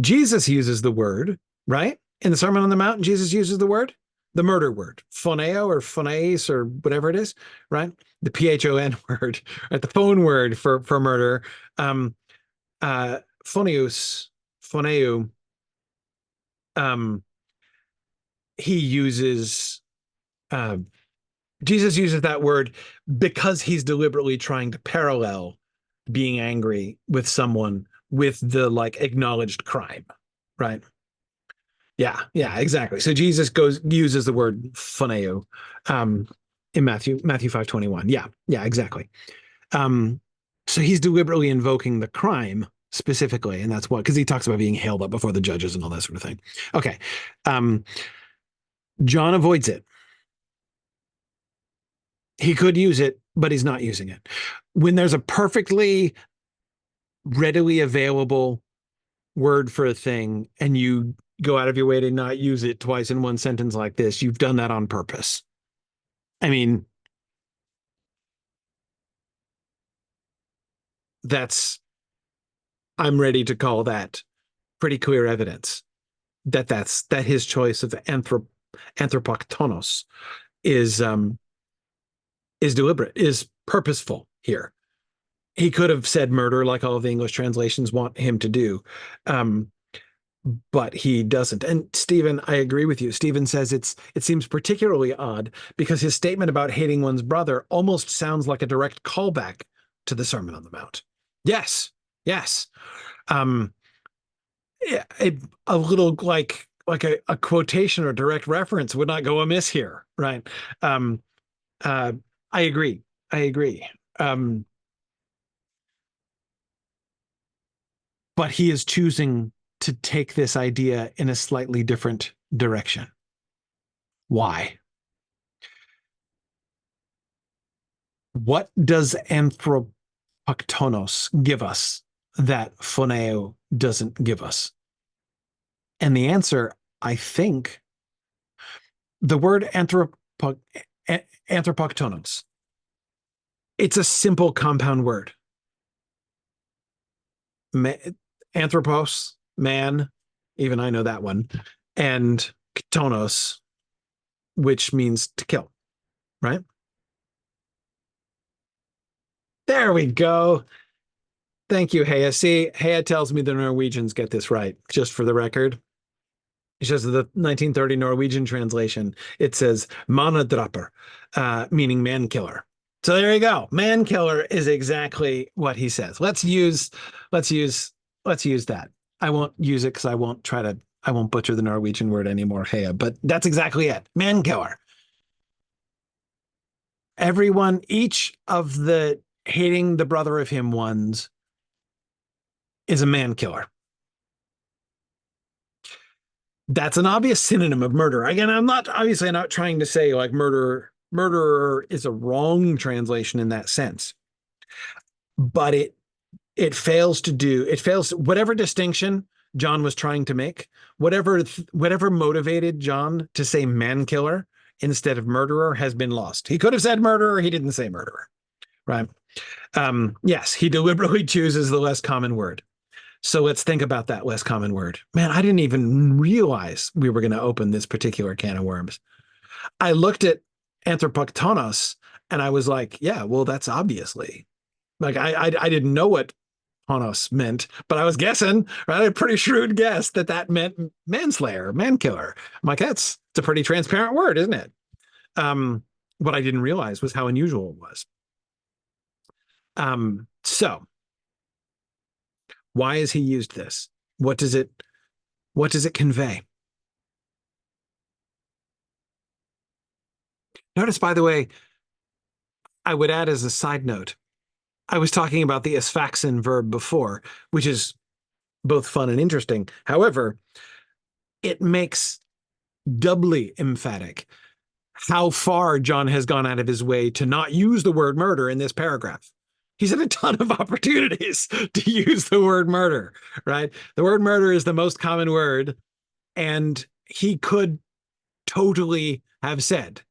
Jesus uses the word, right? In the Sermon on the Mount, Jesus uses the word, the murder word, phoneo or phoneis or whatever it is, right? The PHON word, right? The phone word for murder. Um, Phoneus, phoneu, um, he uses, uh, Jesus uses that word because he's deliberately trying to parallel being angry with someone with the like acknowledged crime, right? Yeah, yeah, exactly. So Jesus goes uses the word phoneo in Matthew 5:21. Yeah, yeah, exactly. Um, so he's deliberately invoking the crime specifically, and that's what because he talks about being hailed up before the judges and all that sort of thing. Okay. Um, John avoids it. He could use it, but he's not using it. When there's a perfectly readily available word for a thing and you go out of your way to not use it twice in one sentence like this, you've done that on purpose. I mean, that's I'm ready to call that pretty clear evidence that his choice of anthropoktonos is deliberate, is purposeful here. He could have said murder like all of the English translations want him to do. Um, but he doesn't. And Stephen, I agree with you. Stephen says it seems particularly odd because his statement about hating one's brother almost sounds like a direct callback to the Sermon on the Mount. Yes, yes. Um, yeah, a little like a quotation or direct reference would not go amiss here, right? Um, uh, I agree. I agree. Um, but he is choosing to take this idea in a slightly different direction. Why? What does anthropoktonos give us that phoneo doesn't give us? And the answer, I think, the word anthropoktonos, it's a simple compound word. Ma- Anthropos, man, even I know that one, and ktonos, which means to kill, right? There we go. Thank you, Hea. See, Hea tells me the Norwegians get this right, just for the record. It's just the 1930 Norwegian translation. It says "mannadrapper," meaning man killer. So there you go. Man killer is exactly what he says. Let's use, let's use that. I won't use it because I won't butcher the Norwegian word anymore, Hea, but that's exactly it. Man killer. Everyone, each of the hating the brother of him ones is a man killer. That's an obvious synonym of murder. Again, I'm not trying to say like murderer is a wrong translation in that sense, but it fails whatever distinction John was trying to make, whatever motivated John to say man killer instead of murderer has been lost. He could have said murderer, he didn't say murderer, right? Yes, he deliberately chooses the less common word. So let's think about that less common word. Man, I didn't even realize we were going to open this particular can of worms. I looked at anthropoktonos and I was like, yeah, well, that's obviously like I didn't know what tonos meant, but I was guessing, right? A pretty shrewd guess that that meant manslayer, man killer. I'm like, it's a pretty transparent word, isn't it? What I didn't realize was how unusual it was. So why has he used this? What does it what does it convey? Notice, by the way, I would add as a side note, I was talking about the asphaxin verb before, which is both fun and interesting. However, it makes doubly emphatic how far John has gone out of his way to not use the word murder in this paragraph. He's had a ton of opportunities to use the word murder, right? The word murder is the most common word, and he could totally have said,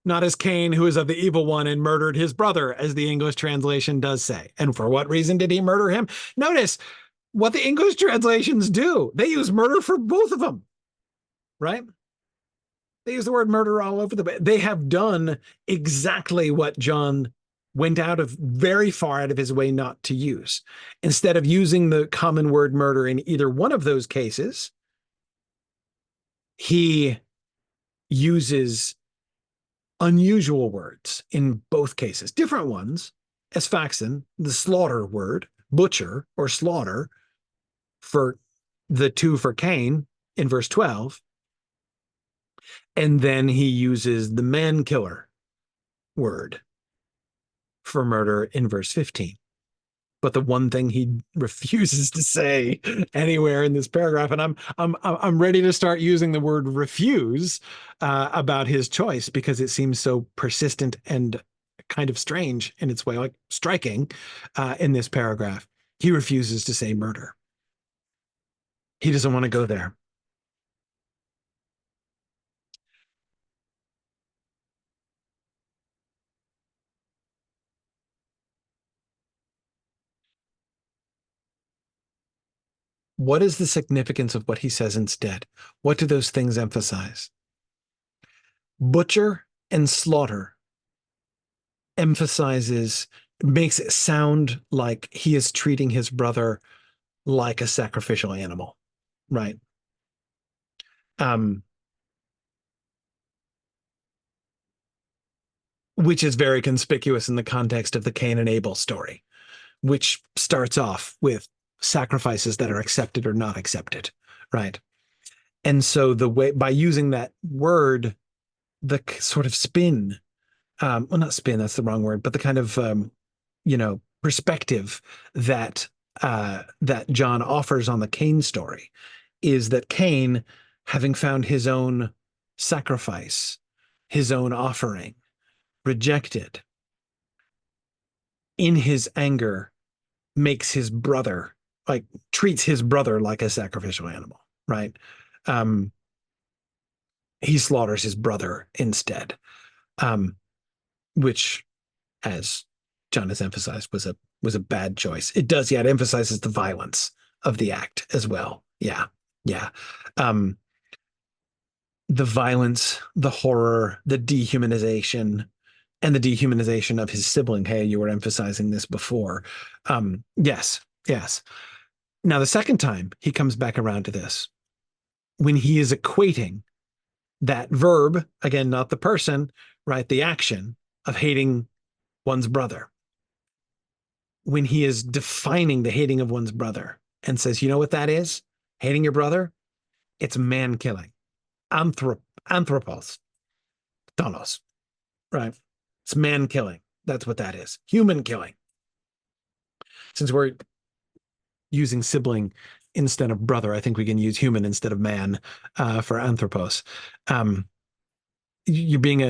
not as Cain, who is of the evil one and murdered his brother, as the English translation does say. And for what reason did he murder him? Notice what the English translations do. They use murder for both of them, right? They use the word murder all over the. They have done exactly what John went out of very far out of his way not to use. Instead of using the common word murder in either one of those cases, he uses unusual words in both cases, different ones. Asphaxin, the slaughter word, butcher or slaughter, for the two for Cain in verse 12. And then he uses the man killer word for murder in verse 15. But the one thing he refuses to say anywhere in this paragraph, and I'm ready to start using the word refuse about his choice because it seems so persistent and kind of strange in its way, like striking in this paragraph. He refuses to say murder. He doesn't want to go there. What is the significance of what he says instead? What do those things emphasize? Butcher and slaughter emphasizes, makes it sound like he is treating his brother like a sacrificial animal, right? Um, which is very conspicuous in the context of the Cain and Abel story, which starts off with sacrifices that are accepted or not accepted, right? And so the way by using that word, the sort of spin, well, not spin, that's the wrong word, but the kind of perspective that that John offers on the Cain story is that Cain, having found his own sacrifice, his own offering, rejected, in his anger, makes his brother, like treats his brother like a sacrificial animal, right? Um, he slaughters his brother instead, um, which, as John has emphasized, was a bad choice. It does, yeah, it emphasizes the violence of the act as well. Yeah, yeah. Um, the violence, the horror, the dehumanization, and the dehumanization of his sibling. Hey, you were emphasizing this before. Yes, yes. Now, the second time he comes back around to this, when he is equating that verb, again, not the person, right? The action of hating one's brother, when he is defining the hating of one's brother and says, you know what that is? Hating your brother? It's man killing. Anthropos, donos, right? It's man killing. That's what that is. Human killing. Since we're using sibling instead of brother, I think we can use human instead of man for anthropos. Um, you're being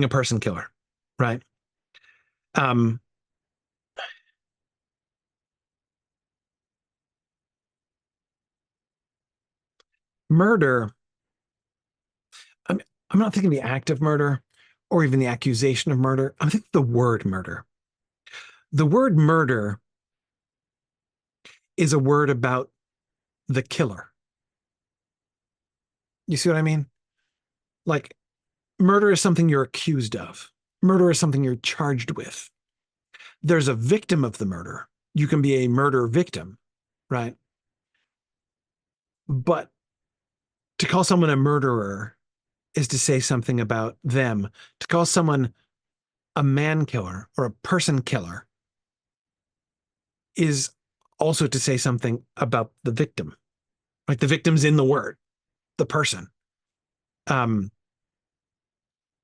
a person killer, right? Um, murder. I'm I'm not thinking the act of murder or even the accusation of murder. I'm thinking the word murder. The word murder is a word about the killer. You see what I mean? Like murder is something you're accused of. Murder is something you're charged with. There's a victim of the murder. You can be a murder victim, right? But to call someone a murderer is to say something about them. To call someone a man killer or a person killer is also to say something about the victim. Like the victim's in the word, the person. Um,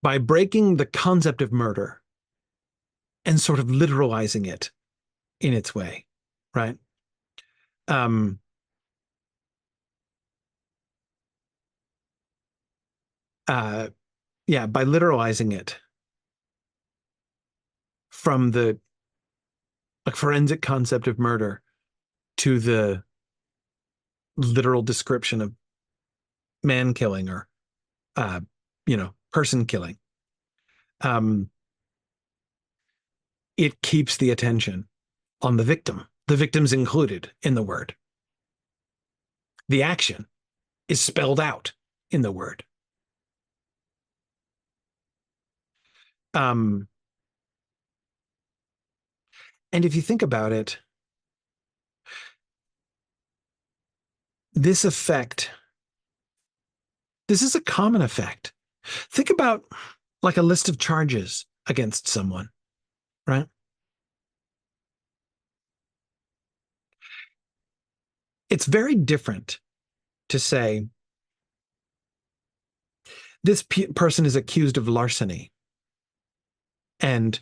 by breaking the concept of murder and sort of literalizing it in its way, right? Um, uh, yeah, by literalizing it from the like forensic concept of murder to the literal description of man killing or uh, person killing. Um, it keeps the attention on the victim. The victim's included in the word. The action is spelled out in the word. Um, and if you think about it, this effect, this is a common effect. Think about like a list of charges against someone, right? It's very different to say this person is accused of larceny and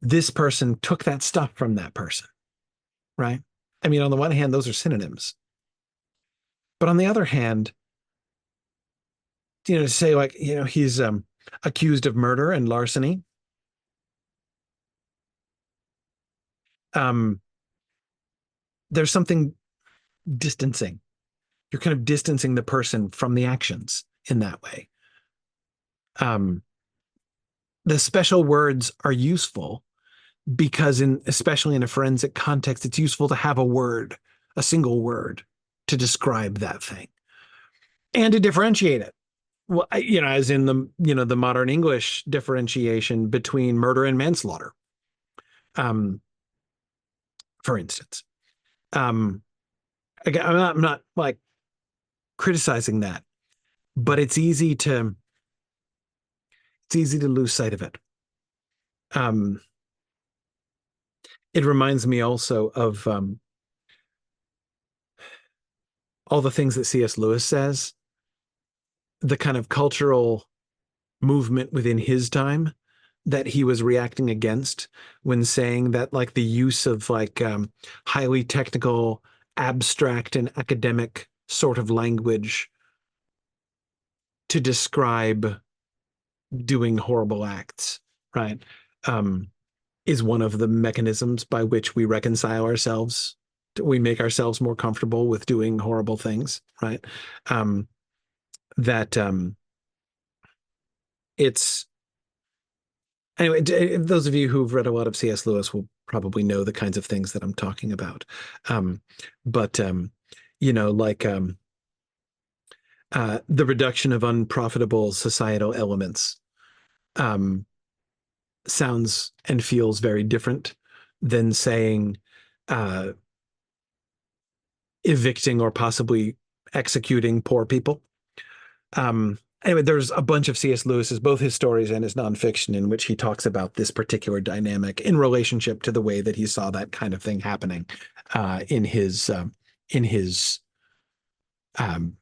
this person took that stuff from that person, right? I mean, on the one hand, those are synonyms. But on the other hand, to say like, he's accused of murder and larceny, um, there's something distancing. You're kind of distancing the person from the actions in that way. Um, the special words are useful because especially in a forensic context, it's useful to have a word, a single word to describe that thing and to differentiate it. Well, as in the modern English differentiation between murder and manslaughter, um, for instance. Um, again, I'm not like criticizing that, but it's easy to lose sight of it. Um, it reminds me also of all the things that C.S. Lewis says, the kind of cultural movement within his time that he was reacting against when saying that like the use of like highly technical, abstract, and academic sort of language to describe doing horrible acts, right? Um, is one of the mechanisms by which we reconcile ourselves. We make ourselves more comfortable with doing horrible things, right? Um, that it's anyway. Those of you who've read a lot of C.S. Lewis will probably know the kinds of things that I'm talking about. Um, but like the reduction of unprofitable societal elements um, sounds and feels very different than saying uh, evicting or possibly executing poor people. Anyway, there's a bunch of C.S. Lewis's, both his stories and his nonfiction, in which he talks about this particular dynamic in relationship to the way that he saw that kind of thing happening in his um,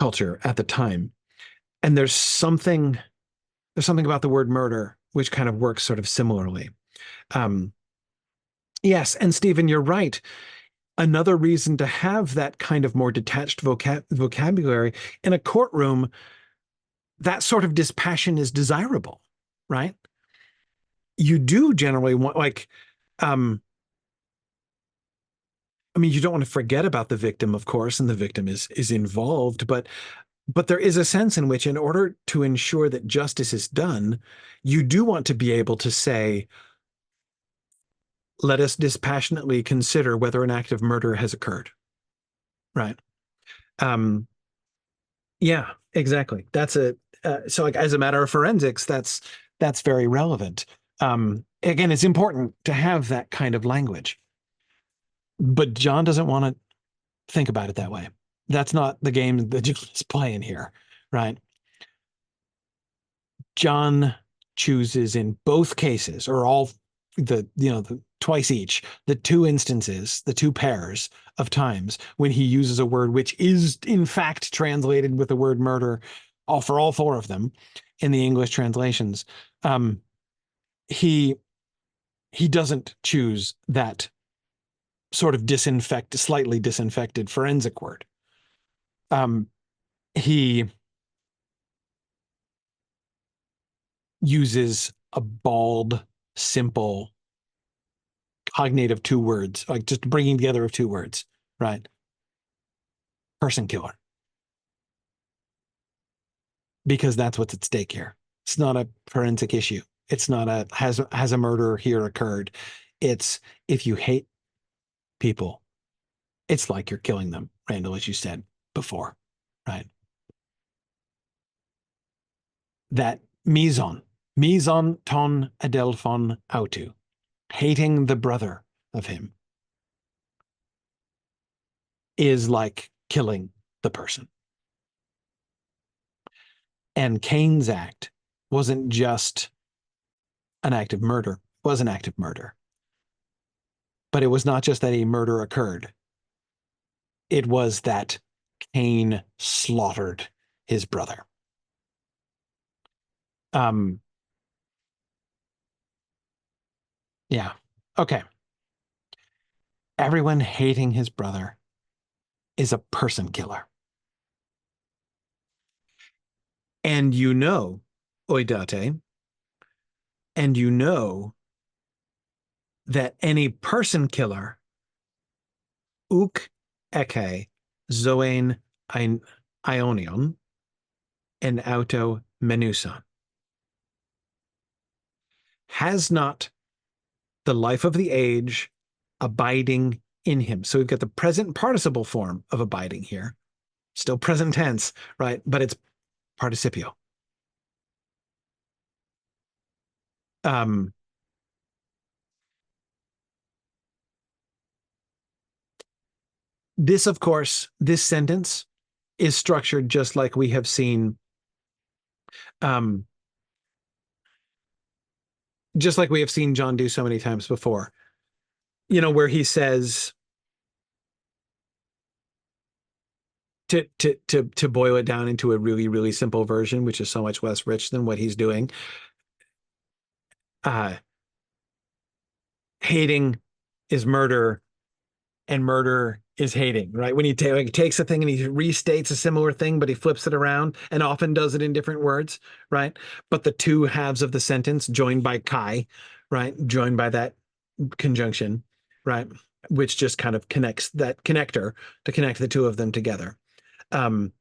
culture at the time. And there's something about the word murder which kind of works sort of similarly. Um, yes, and Stephen, you're right. Another reason to have that kind of more detached vocabulary in a courtroom, that sort of dispassion is desirable, right? You do generally want like um I mean, you don't want to forget about the victim, of course, and the victim is involved, but there is a sense in which in order to ensure that justice is done, you do want to be able to say, let us dispassionately consider whether an act of murder has occurred, right? Um, yeah, exactly. That's a so like as a matter of forensics, that's very relevant. Again, it's important to have that kind of language, but John doesn't want to think about it that way. That's not the game that John is playing here, right? John chooses in both cases, or all the twice each, the two instances, the two pairs of times when he uses a word which is in fact translated with the word murder, all for all four of them in the English translations. Um, he he doesn't choose that sort of slightly disinfected forensic word. Um, he uses a bald, simple cognate of two words, like just bringing together of two words, right? Person killer, because that's what's at stake here. It's not a forensic issue. It's not a has a murder here occurred. It's if you hate people, it's like you're killing them, Randall, as you said before, right? That meson ton adelphon autu, hating the brother of him, is like killing the person. And Cain's act wasn't just an act of murder, it was an act of murder. But it was not just that a murder occurred, it was that Cain slaughtered his brother. Um, yeah. Okay. Everyone hating his brother is a person killer. And oidate, and that any person killer, uk eke zoen ionion, and auto menuson, has not the life of the age abiding in him. So we've got the present participle form of abiding here, still present tense, right? But it's participial. Um, this, of course, this sentence is structured just like we have seen, um, just like we have seen John do so many times before. Where he says, to boil it down into a really, really simple version, which is so much less rich than what he's doing. Uh, hating is murder, and murder is hating, right? When he takes a thing and he restates a similar thing, but he flips it around and often does it in different words, right? But the two halves of the sentence joined by Kai, right? Joined by that conjunction, right? Which just kind of connects that connector to connect the two of them together. Um,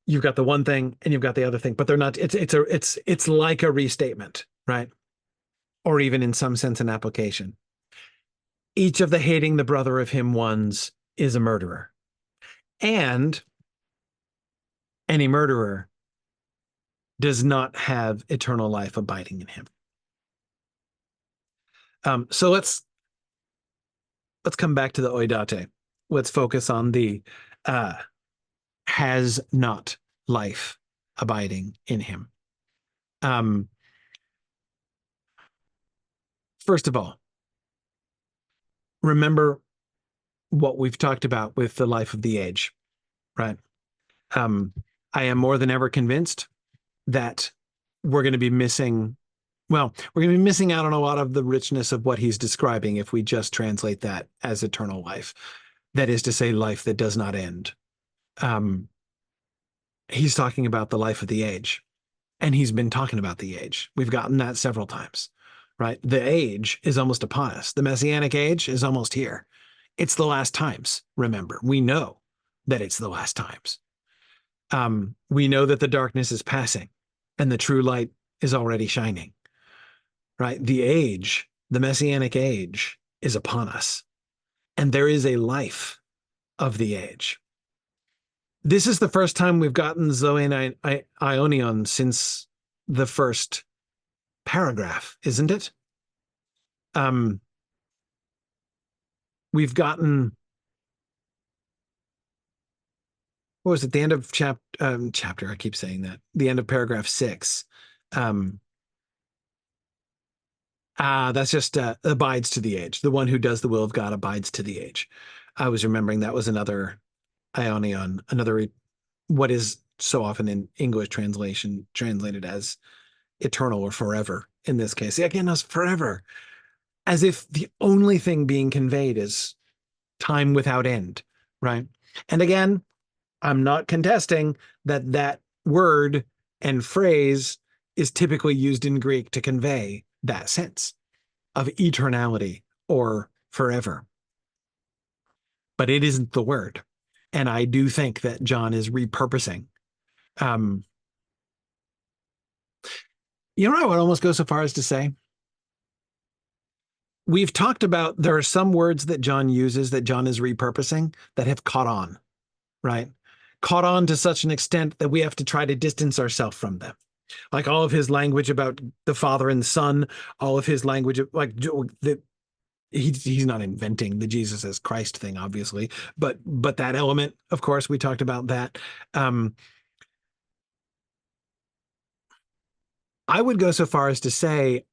you've got the one thing and you've got the other thing, but they're not, it's like a restatement, right? Or even in some sense an application. Each of the hating the brother of him ones is a murderer. And any murderer does not have eternal life abiding in him. So let's come back to the oidate. Let's focus on the uh, has not life abiding in him. Um, First of all, remember what we've talked about with the life of the age, right? Um, I am more than ever convinced that we're going to be missing, well, we're going to be missing out on a lot of the richness of what he's describing if we just translate that as eternal life. That is to say, life that does not end. Um, he's talking about the life of the age, and he's been talking about the age. We've gotten that several times, right? The age is almost upon us. The messianic age is almost here. It's the last times, remember. We know that it's the last times. We know that the darkness is passing and the true light is already shining, right? The age, the messianic age, is upon us, and there is a life of the age. This is the first time we've gotten Zoe and Ionion since the first paragraph, isn't it? Um, we've gotten, what was it, the end of chapter, I keep saying that, the end of paragraph 6. That's just abides to the age. The one who does the will of God abides to the age. I was remembering that was another Ionion, another what is so often in English translation translated as eternal or forever in this case. Again, as forever, as if the only thing being conveyed is time without end, right? And again, I'm not contesting that that word and phrase is typically used in Greek to convey that sense of eternality or forever. But it isn't the word. And I do think that John is repurposing. Um, I would almost go so far as to say, we've talked about there are some words that John uses that John is repurposing that have caught on, right? Caught on to such an extent that we have to try to distance ourselves from them. Like all of his language about the Father and the Son, all of his language, like the he's not inventing the Jesus as Christ thing, obviously, but that element, of course, we talked about that. I would go so far as to say,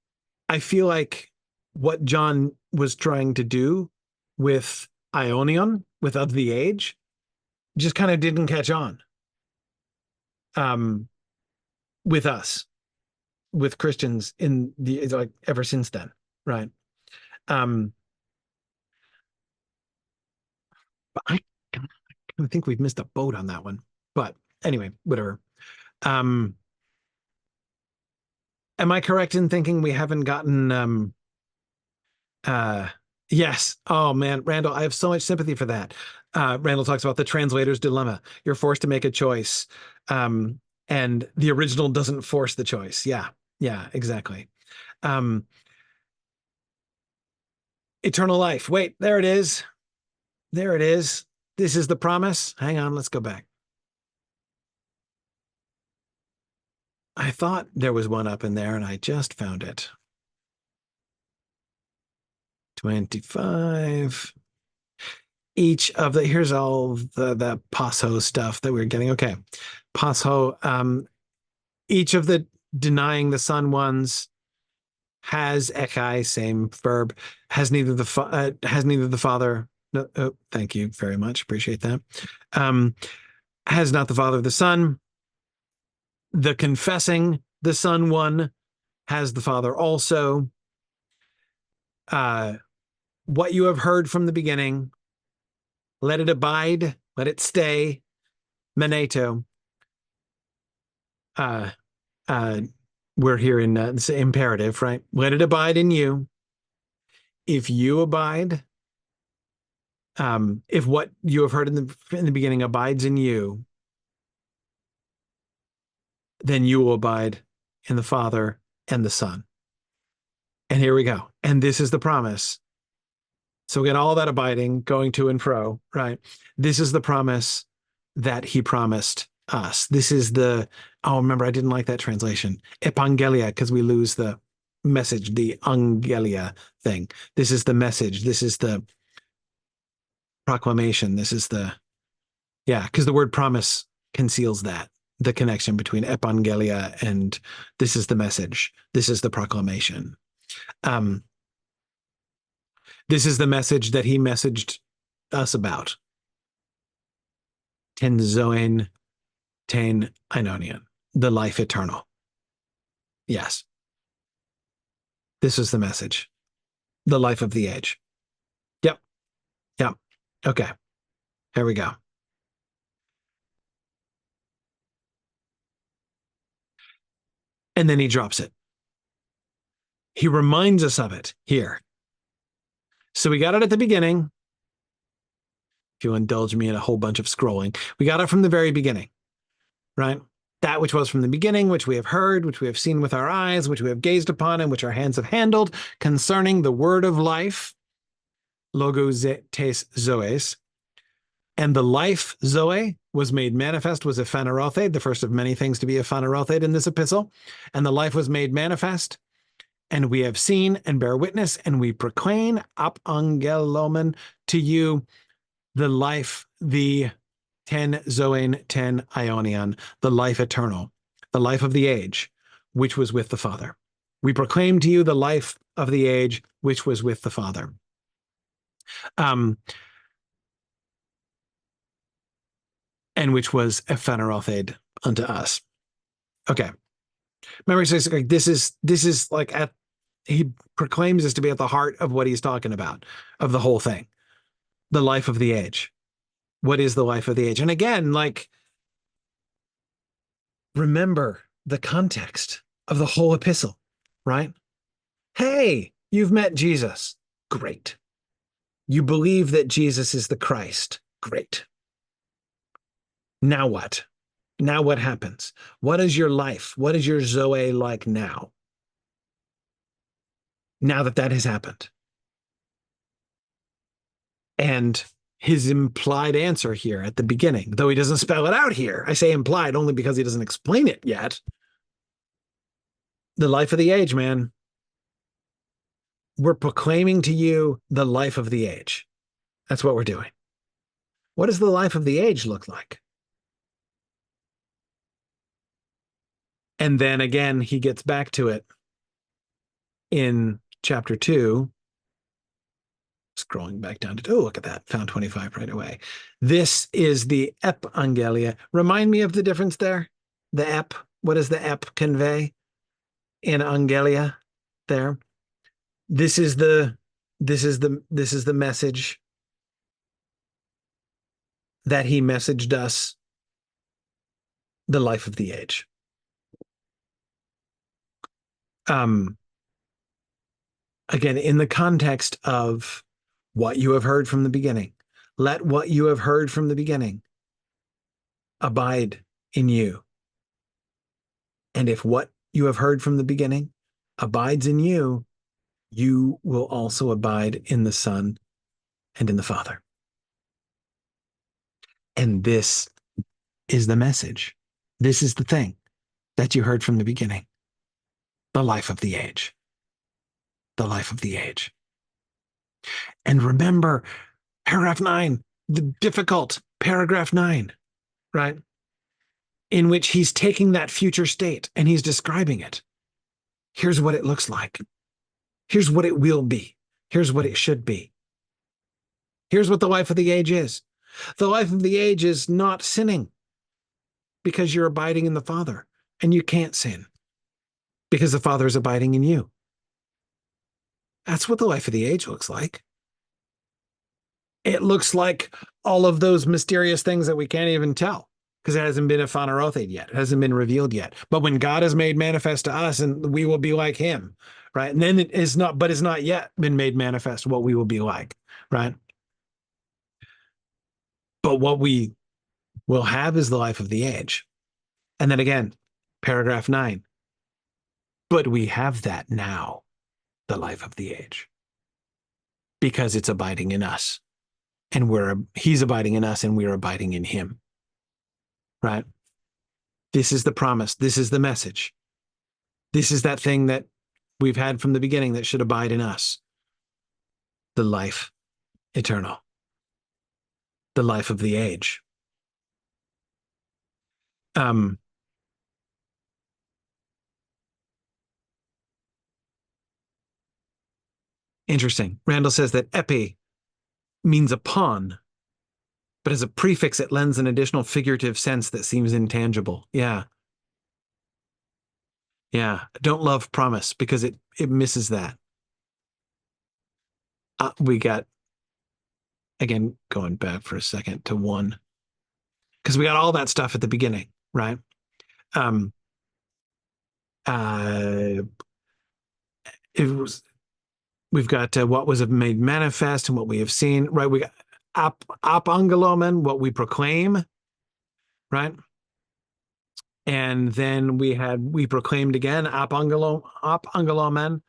I feel like what John was trying to do with Ionion, with Of the Age, just kind of didn't catch on with us, with Christians in the like ever since then, right? Um, but I think we've missed a boat on that one. But anyway, whatever. Um, am I correct in thinking we haven't gotten uh yes. Oh man, Randall, I have so much sympathy for that. Randall talks about the translator's dilemma. You're forced to make a choice. Um, and the original doesn't force the choice. Yeah, yeah, exactly. Um, eternal life. Wait, there it is. There it is. This is the promise. Hang on, let's go back. I thought there was one up in there and I just found it. 25. Each of the, here's all the passo stuff that we're getting. Okay. Passo, each of the denying the son ones has ekai, same verb, has neither the father. No, oh, thank you very much. Appreciate that. Um, has not the father the son. The confessing the son one has the father also. Uh, what you have heard from the beginning, let it abide, let it stay. Meneto. Uh, uh, we're here in it's imperative, right? Let it abide in you. If you abide, if what you have heard in the beginning abides in you, then you will abide in the Father and the Son. And here we go. And this is the promise. So we get all that abiding, going to and fro, right? This is the promise that he promised us. This is the, oh, remember, I didn't like that translation. Epangelia, because we lose the message, the angelia thing. This is the message. This is the proclamation. This is the, yeah, because the word promise conceals that, the connection between epangelia and this is the message. This is the proclamation. Um, this is the message that he messaged us about. Ten zoen, ten einonian, the life eternal. Yes, this is the message, the life of the age. Yep, yep. Okay, here we go. And then he drops it. He reminds us of it here. So we got it at the beginning. If you indulge me in a whole bunch of scrolling, we got it from the very beginning, right? That which was from the beginning, which we have heard, which we have seen with our eyes, which we have gazed upon, and which our hands have handled, concerning the word of life, logos tes zoes. And the life, Zoe, was made manifest, was ephanerothed, the first of many things to be ephanerothed in this epistle. And the life was made manifest, and we have seen and bear witness, and we proclaim ap angelomen to you the life, the ten zoen, ten ionian, the life eternal, the life of the age, which was with the Father. We proclaim to you the life of the age, which was with the Father. And which was ephanerothed unto us. Okay. Remember, he says like this is like at he proclaims this to be at the heart of what he's talking about, of the whole thing. The life of the age. What is the life of the age? And again, like remember the context of the whole epistle, right? Hey, you've met Jesus. Great. You believe that Jesus is the Christ. Great. Now what? Now what happens? What is your life? What is your Zoe like now? Now that that has happened. And his implied answer here at the beginning, though he doesn't spell it out here, I say implied only because he doesn't explain it yet. The life of the age, man. We're proclaiming to you the life of the age. That's what we're doing. What does the life of the age look like? And then again, he gets back to it in chapter 2. Scrolling back down to, oh, look at that. Found 25 right away. This is the epangelia. Remind me of the difference there. The ep, what does the ep convey in angelia there? This is the message that he messaged us, the life of the age. Again, in the context of what you have heard from the beginning, let what you have heard from the beginning abide in you. And if what you have heard from the beginning abides in you, you will also abide in the Son and in the Father. And this is the message. This is the thing that you heard from the beginning. The life of the age. The life of the age. And remember, paragraph 9, the difficult paragraph 9, right? In which he's taking that future state and he's describing it. Here's what it looks like. Here's what it will be. Here's what it should be. Here's what the life of the age is. The life of the age is not sinning because you're abiding in the Father and you can't sin because the Father is abiding in you. That's what the life of the age looks like. It looks like all of those mysterious things that we can't even tell because it hasn't been aphanerothate yet. It hasn't been revealed yet. But when God is made manifest to us and we will be like him, right? And then it is not, but it's not yet been made manifest what we will be like, right? But what we will have is the life of the age. And then again, paragraph 9. But we have that now, the life of the age, because it's abiding in us. And he's abiding in us and we're abiding in him. Right? This is the promise. This is the message. This is that thing that we've had from the beginning that should abide in us. The life eternal. The life of the age. Um, Interesting. Randall says that epi means upon, but as a prefix, it lends an additional figurative sense that seems intangible. Yeah. Yeah. I don't love promise because it misses that. We got, again, going back for a second to 1, because we got all that stuff at the beginning, right? Um, uh, it was we've got what was made manifest and what we have seen, right? We got op angelomen, what we proclaim, right? And then we proclaimed again op angelomen,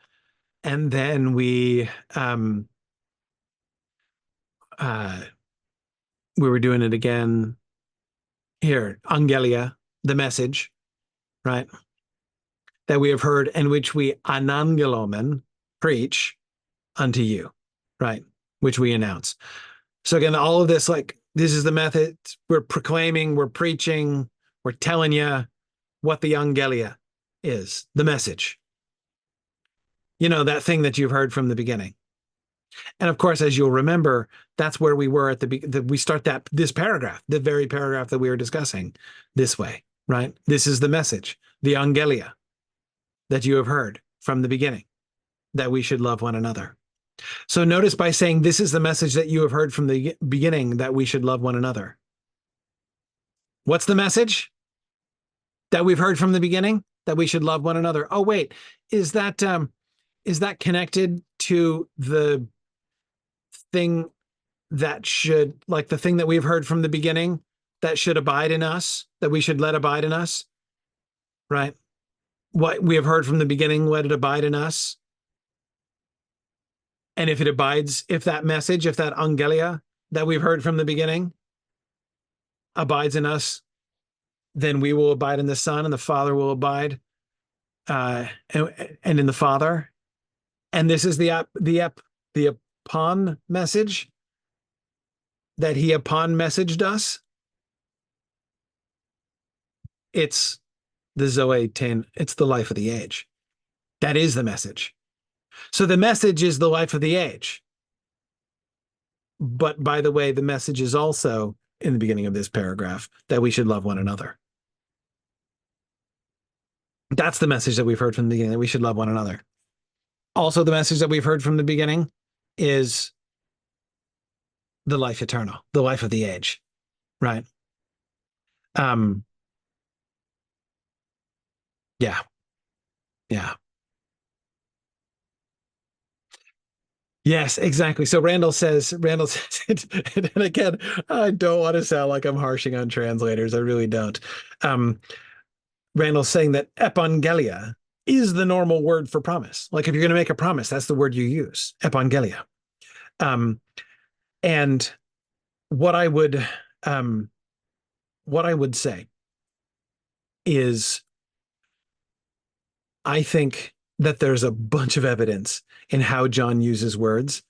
and then uh we were doing it again here, angelia, the message, right? That we have heard and which we anangelomen preach unto you, right? Which we announce. So again, all of this, like, this is the method. We're proclaiming, we're preaching, we're telling you what the Angelia is, the message. You know, that thing that you've heard from the beginning. And of course, as you'll remember, that's where we were at we start this paragraph, the very paragraph that we were discussing this way, right? This is the message, the Angelia that you have heard from the beginning, that we should love one another. So notice by saying this is the message that you have heard from the beginning, that we should love one another. What's the message that we've heard from the beginning? That we should love one another. Oh, wait, is that connected to the thing that should, like the thing that we've heard from the beginning that should abide in us, that we should let abide in us, right? What we have heard from the beginning, let it abide in us. And if it abides, if that message, if that angelia that we've heard from the beginning abides in us, then we will abide in the Son, and the Father will abide and in the Father. And this is the upon message, that he upon messaged us. It's the Zoe Ten, it's the life of the age. That is the message. So the message is the life of the age. But by the way, the message is also in the beginning of this paragraph that we should love one another. That's the message that we've heard from the beginning, that we should love one another. Also, the message that we've heard from the beginning is the life eternal, the life of the age, right? Yeah, yeah. Yes, exactly. So Randall says, and again, I don't want to sound like I'm harshing on translators. I really don't. Um, Randall's saying that epangelia is the normal word for promise. Like if you're going to make a promise, that's the word you use, epangelia. Um, and what I would say is, I think that there's a bunch of evidence in how John uses words.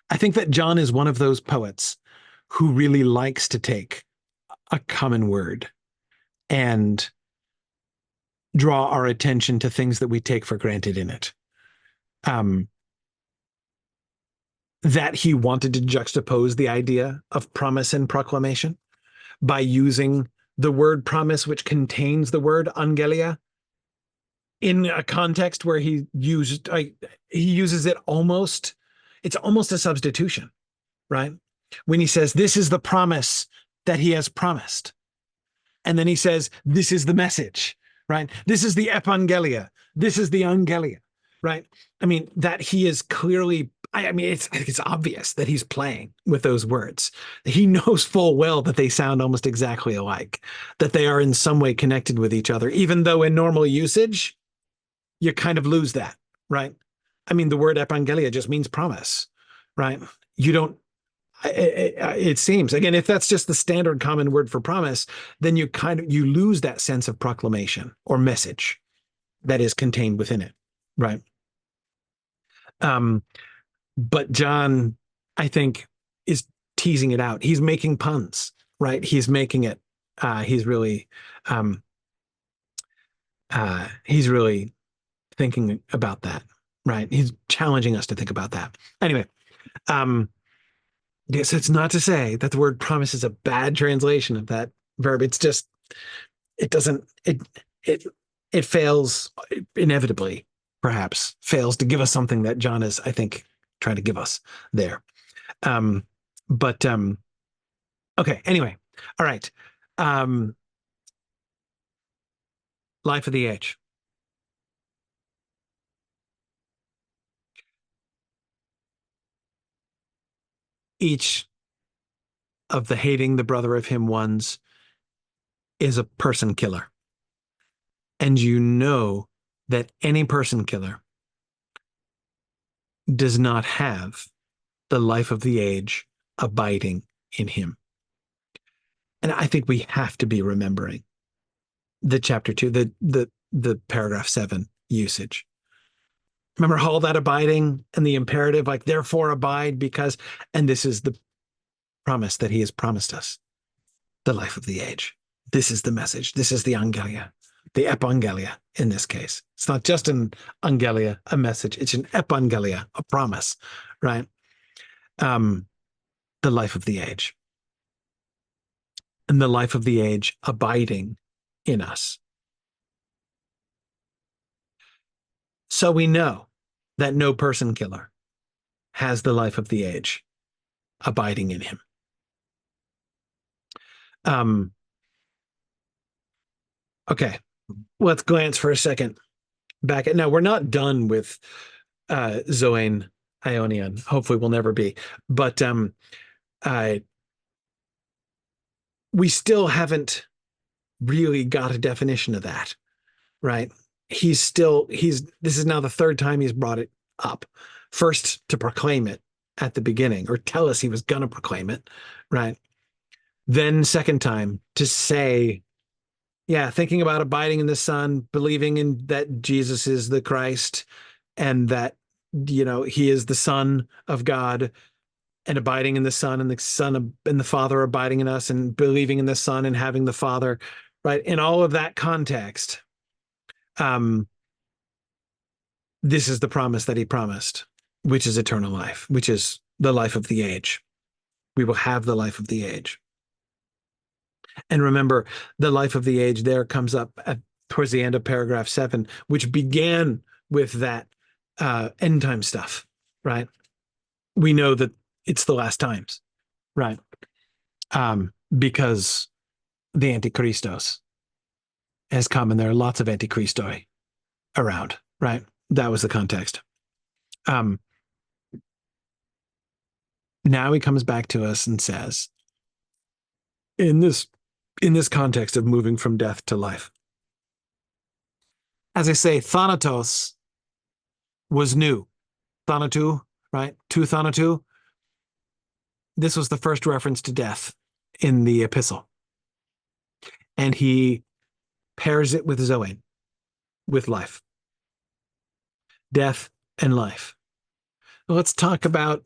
I think that John is one of those poets who really likes to take a common word and draw our attention to things that we take for granted in it. That he wanted to juxtapose the idea of promise and proclamation by using the word promise, which contains the word angelia, in a context where he uses it almost, it's almost a substitution, right? When he says, this is the promise that he has promised. And then he says, this is the message, right? This is the epangelia. This is the angelia, right? I mean, that he is clearly, I mean, it's obvious that he's playing with those words. He knows full well that they sound almost exactly alike, that they are in some way connected with each other, even though in normal usage, you kind of lose that, right? I mean, the word epangelia just means promise, right? You don't, it seems, again, if that's just the standard common word for promise, then you lose that sense of proclamation or message that is contained within it, right? Um, but John, I think, is teasing it out. He's making puns, right? He's making it. He's really, um, he's really thinking about that, right? He's challenging us to think about that. Anyway, um, yes, it's not to say that the word promise is a bad translation of that verb. It's just it doesn't it it fails inevitably, perhaps fails to give us something that John is, I think, trying to give us there. Um, but okay, anyway, all right. Um, Life of the age. Each of the hating the brother of him ones is a person killer. And you know that any person killer does not have the life of the age abiding in him. And I think we have to be remembering the chapter 2, the paragraph 7 usage. Remember all that abiding and the imperative, like therefore abide because, and this is the promise that he has promised us, the life of the age. This is the message. This is the angelia, the epangelia in this case. It's not just an angelia, a message. It's an epangelia, a promise, right? Um, the life of the age. And the life of the age abiding in us. So we know that no person killer has the life of the age abiding in him. Um, okay, let's glance for a second back at now. We're not done with Zoane Ionian. Hopefully, we'll never be. But uh, we still haven't really got a definition of that, right? This is now the third time he's brought it up. First to proclaim it at the beginning or tell us he was going to proclaim it, right? Then second time to say, yeah, thinking about abiding in the Son, believing in that Jesus is the Christ and that, he is the Son of God, and abiding in the Son and the Son and the Father abiding in us and believing in the Son and having the Father, right? In all of that context, this is the promise that he promised, which is eternal life, which is the life of the age. We will have the life of the age. And remember, the life of the age there comes up towards the end of paragraph 7, which began with that end time stuff, right? We know that it's the last times, right? Because the Antichristos has come and there are lots of Antichristoi around, right? That was the context. Now he comes back to us and says, in this context of moving from death to life, as I say, thanatos was new. Thanatu, right? To thanatu. This was the first reference to death in the epistle. And he pairs it with Zoe, with life. Death and life. Let's talk about,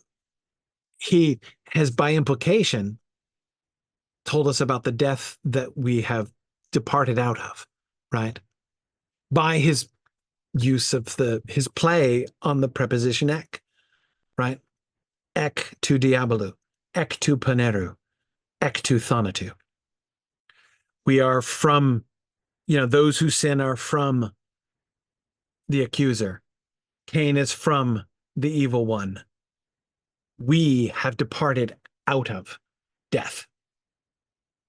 he has by implication told us about the death that we have departed out of, right? By his use of his play on the preposition ek, right? Ek to diabolou, ek to paneru, ek to thanatou. We are from, those who sin are from the accuser. Cain is from the evil one. We have departed out of death,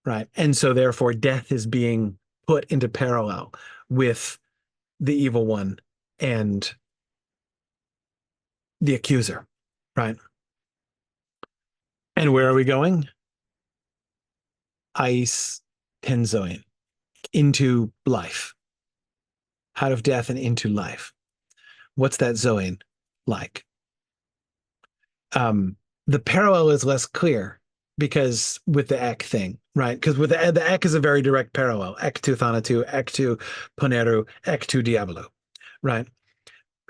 right? And so therefore death is being put into parallel with the evil one and the accuser, right? And where are we going? Ice tenzoin, into life, out of death and into life. What's that zoin like? Um, the parallel is less clear because with the ek thing, right? Because with the ek is a very direct parallel. Ek to Thanatu, ek to Poneru, ek to Diablo, right?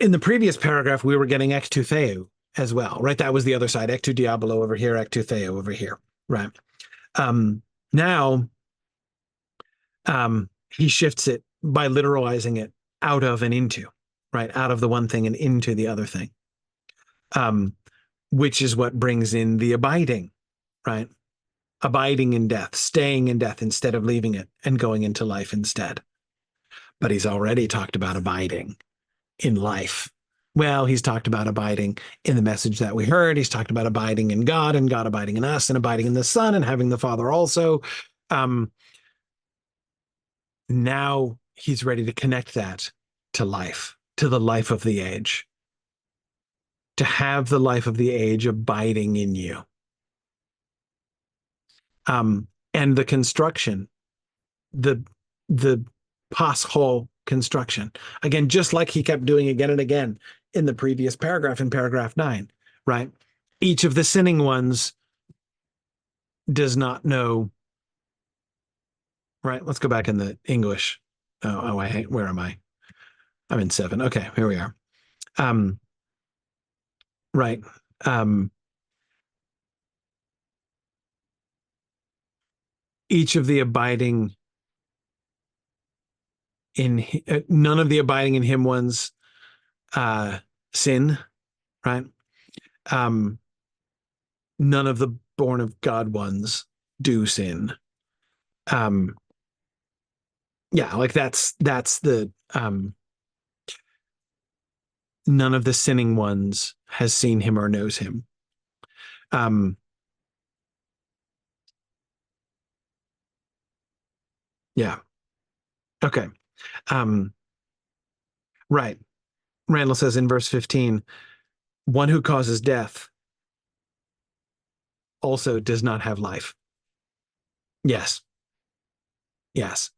In the previous paragraph, we were getting ek to Theu as well, right? That was the other side. Ek to Diablo over here, ek to Theu over here, right? Now, he shifts it by literalizing it out of and into, right? Out of the one thing and into the other thing, which is what brings in the abiding, right? Abiding in death, staying in death instead of leaving it and going into life instead. But he's already talked about abiding in life. Well, he's talked about abiding in the message that we heard. He's talked about abiding in God and God abiding in us and abiding in the Son and having the Father also. Now he's ready to connect that to life, to the life of the age, to have the life of the age abiding in you. And the construction, the post-hole construction, again, just like he kept doing again and again in the previous paragraph, in paragraph 9, right? Each of the sinning ones does not know, right? Let's go back in the English. Where am I? I'm in 7. Okay, here we are. Right. Each of the abiding in none of the abiding in him ones sin, right? None of the born of God ones do sin. Yeah, like that's the none of the sinning ones has seen him or knows him. Yeah. Okay. Right. Randall says in verse 15, one who causes death also does not have life. Yes. Yes.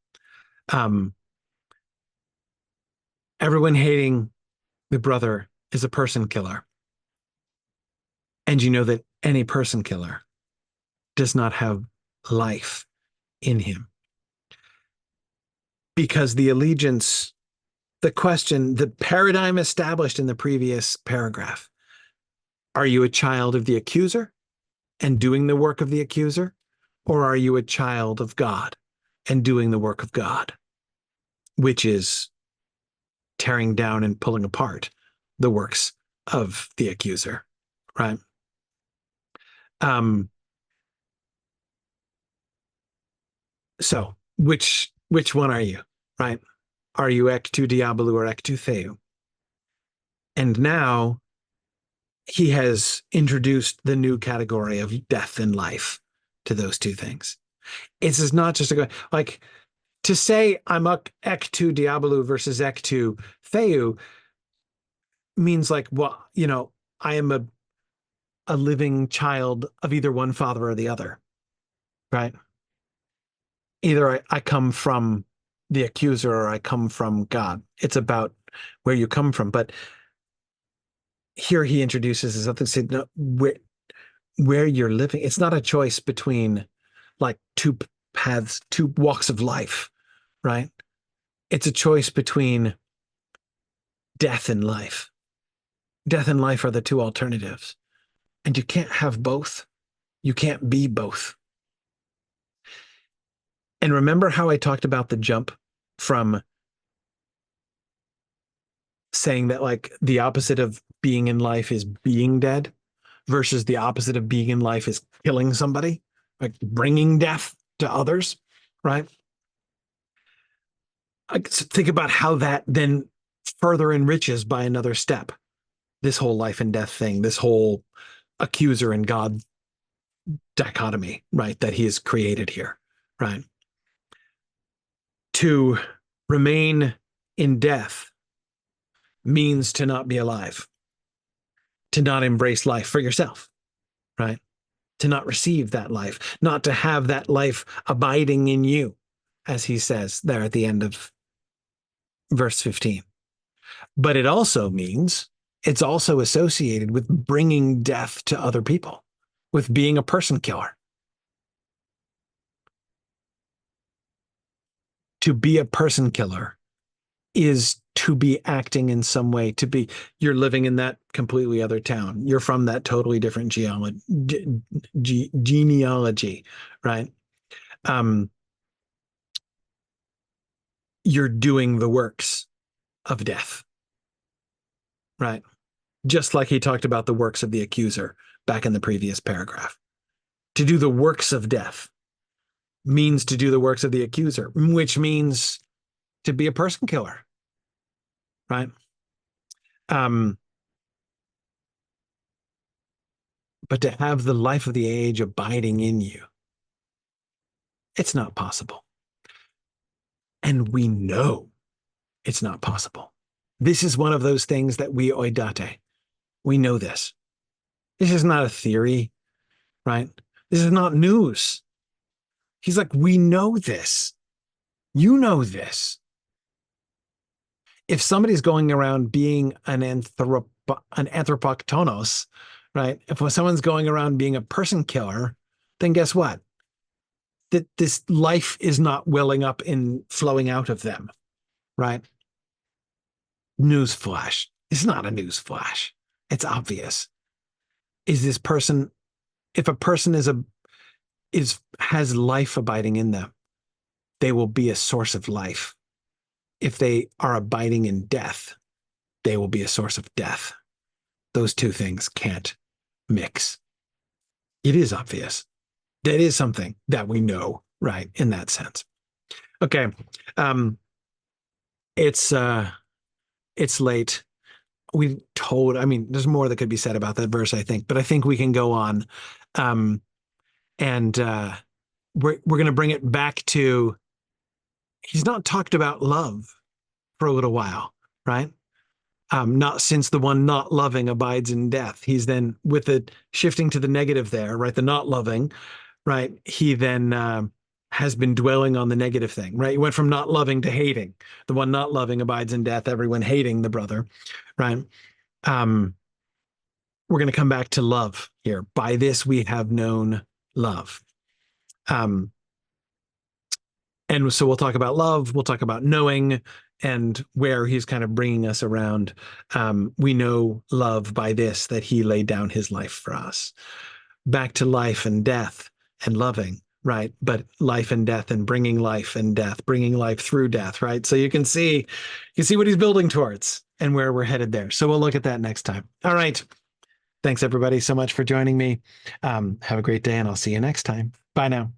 Everyone hating the brother is a person killer. And you know that any person killer does not have life in him. Because the allegiance, the question, the paradigm established in the previous paragraph, are you a child of the accuser and doing the work of the accuser? Or are you a child of God and doing the work of God, which is tearing down and pulling apart the works of the accuser, right? So which one are you, right? Are you ek to Diabolu or ek to Theu? And now he has introduced the new category of death and life to those two things. It's just not just like to say I'm ek to Diabolu versus ek to Theu means like, well, I am a living child of either one father or the other, right? Either I come from the accuser or I come from God. It's about where you come from. But here he introduces this other thing, no, where you're living. It's not a choice between like two paths, two walks of life, right? It's a choice between death and life. Death and life are the two alternatives. And you can't have both. You can't be both. And remember how I talked about the jump from saying that like the opposite of being in life is being dead versus the opposite of being in life is killing somebody, like bringing death to others, right? Think about how that then further enriches by another step this whole life and death thing, this whole accuser and God dichotomy, right, that he has created here, right? To remain in death means to not be alive, to not embrace life for yourself, right? To not receive that life, not to have that life abiding in you, as he says there at the end of verse 15. But it also means it's also associated with bringing death to other people, with being a person killer. To be a person killer is to be acting in some way, to be, you're living in that completely other town. You're from that totally different genealogy, right? Um, you're doing the works of death, right? Just like he talked about the works of the accuser back in the previous paragraph. To do the works of death means to do the works of the accuser, which means to be a person killer, right? Um, but to have the life of the age abiding in you, it's not possible. And we know it's not possible. This is one of those things that we oidate. We know this. This is not a theory, right? This is not news. He's like, we know this. You know this. If somebody's going around being an anthropoktonos, right? If someone's going around being a person killer, then guess what? That this life is not welling up and flowing out of them, right? Newsflash. It's not a newsflash. It's obvious. Is this person, if a person has life abiding in them, they will be a source of life. If they are abiding in death, they will be a source of death. Those two things can't mix. It is obvious. That is something that we know, right? In that sense. Okay. Um, it's late. I mean, there's more that could be said about that verse, I think, but I think we can go on. Um, and we're going to bring it back to, he's not talked about love for a little while, right? Not since the one not loving abides in death. He's then, with the shifting to the negative there, right? The not loving, right? He then has been dwelling on the negative thing, right? He went from not loving to hating. The one not loving abides in death, everyone hating the brother, right? Um, we're going to come back to love here. By this we have known love. Um, and so we'll talk about love, we'll talk about knowing, and where he's kind of bringing us around. We know love by this, that he laid down his life for us. Back to life and death and loving, right? But life and death and bringing life and death, bringing life through death, right? So you can see what he's building towards and where we're headed there. So we'll look at that next time. All right. Thanks everybody so much for joining me. Have a great day and I'll see you next time. Bye now.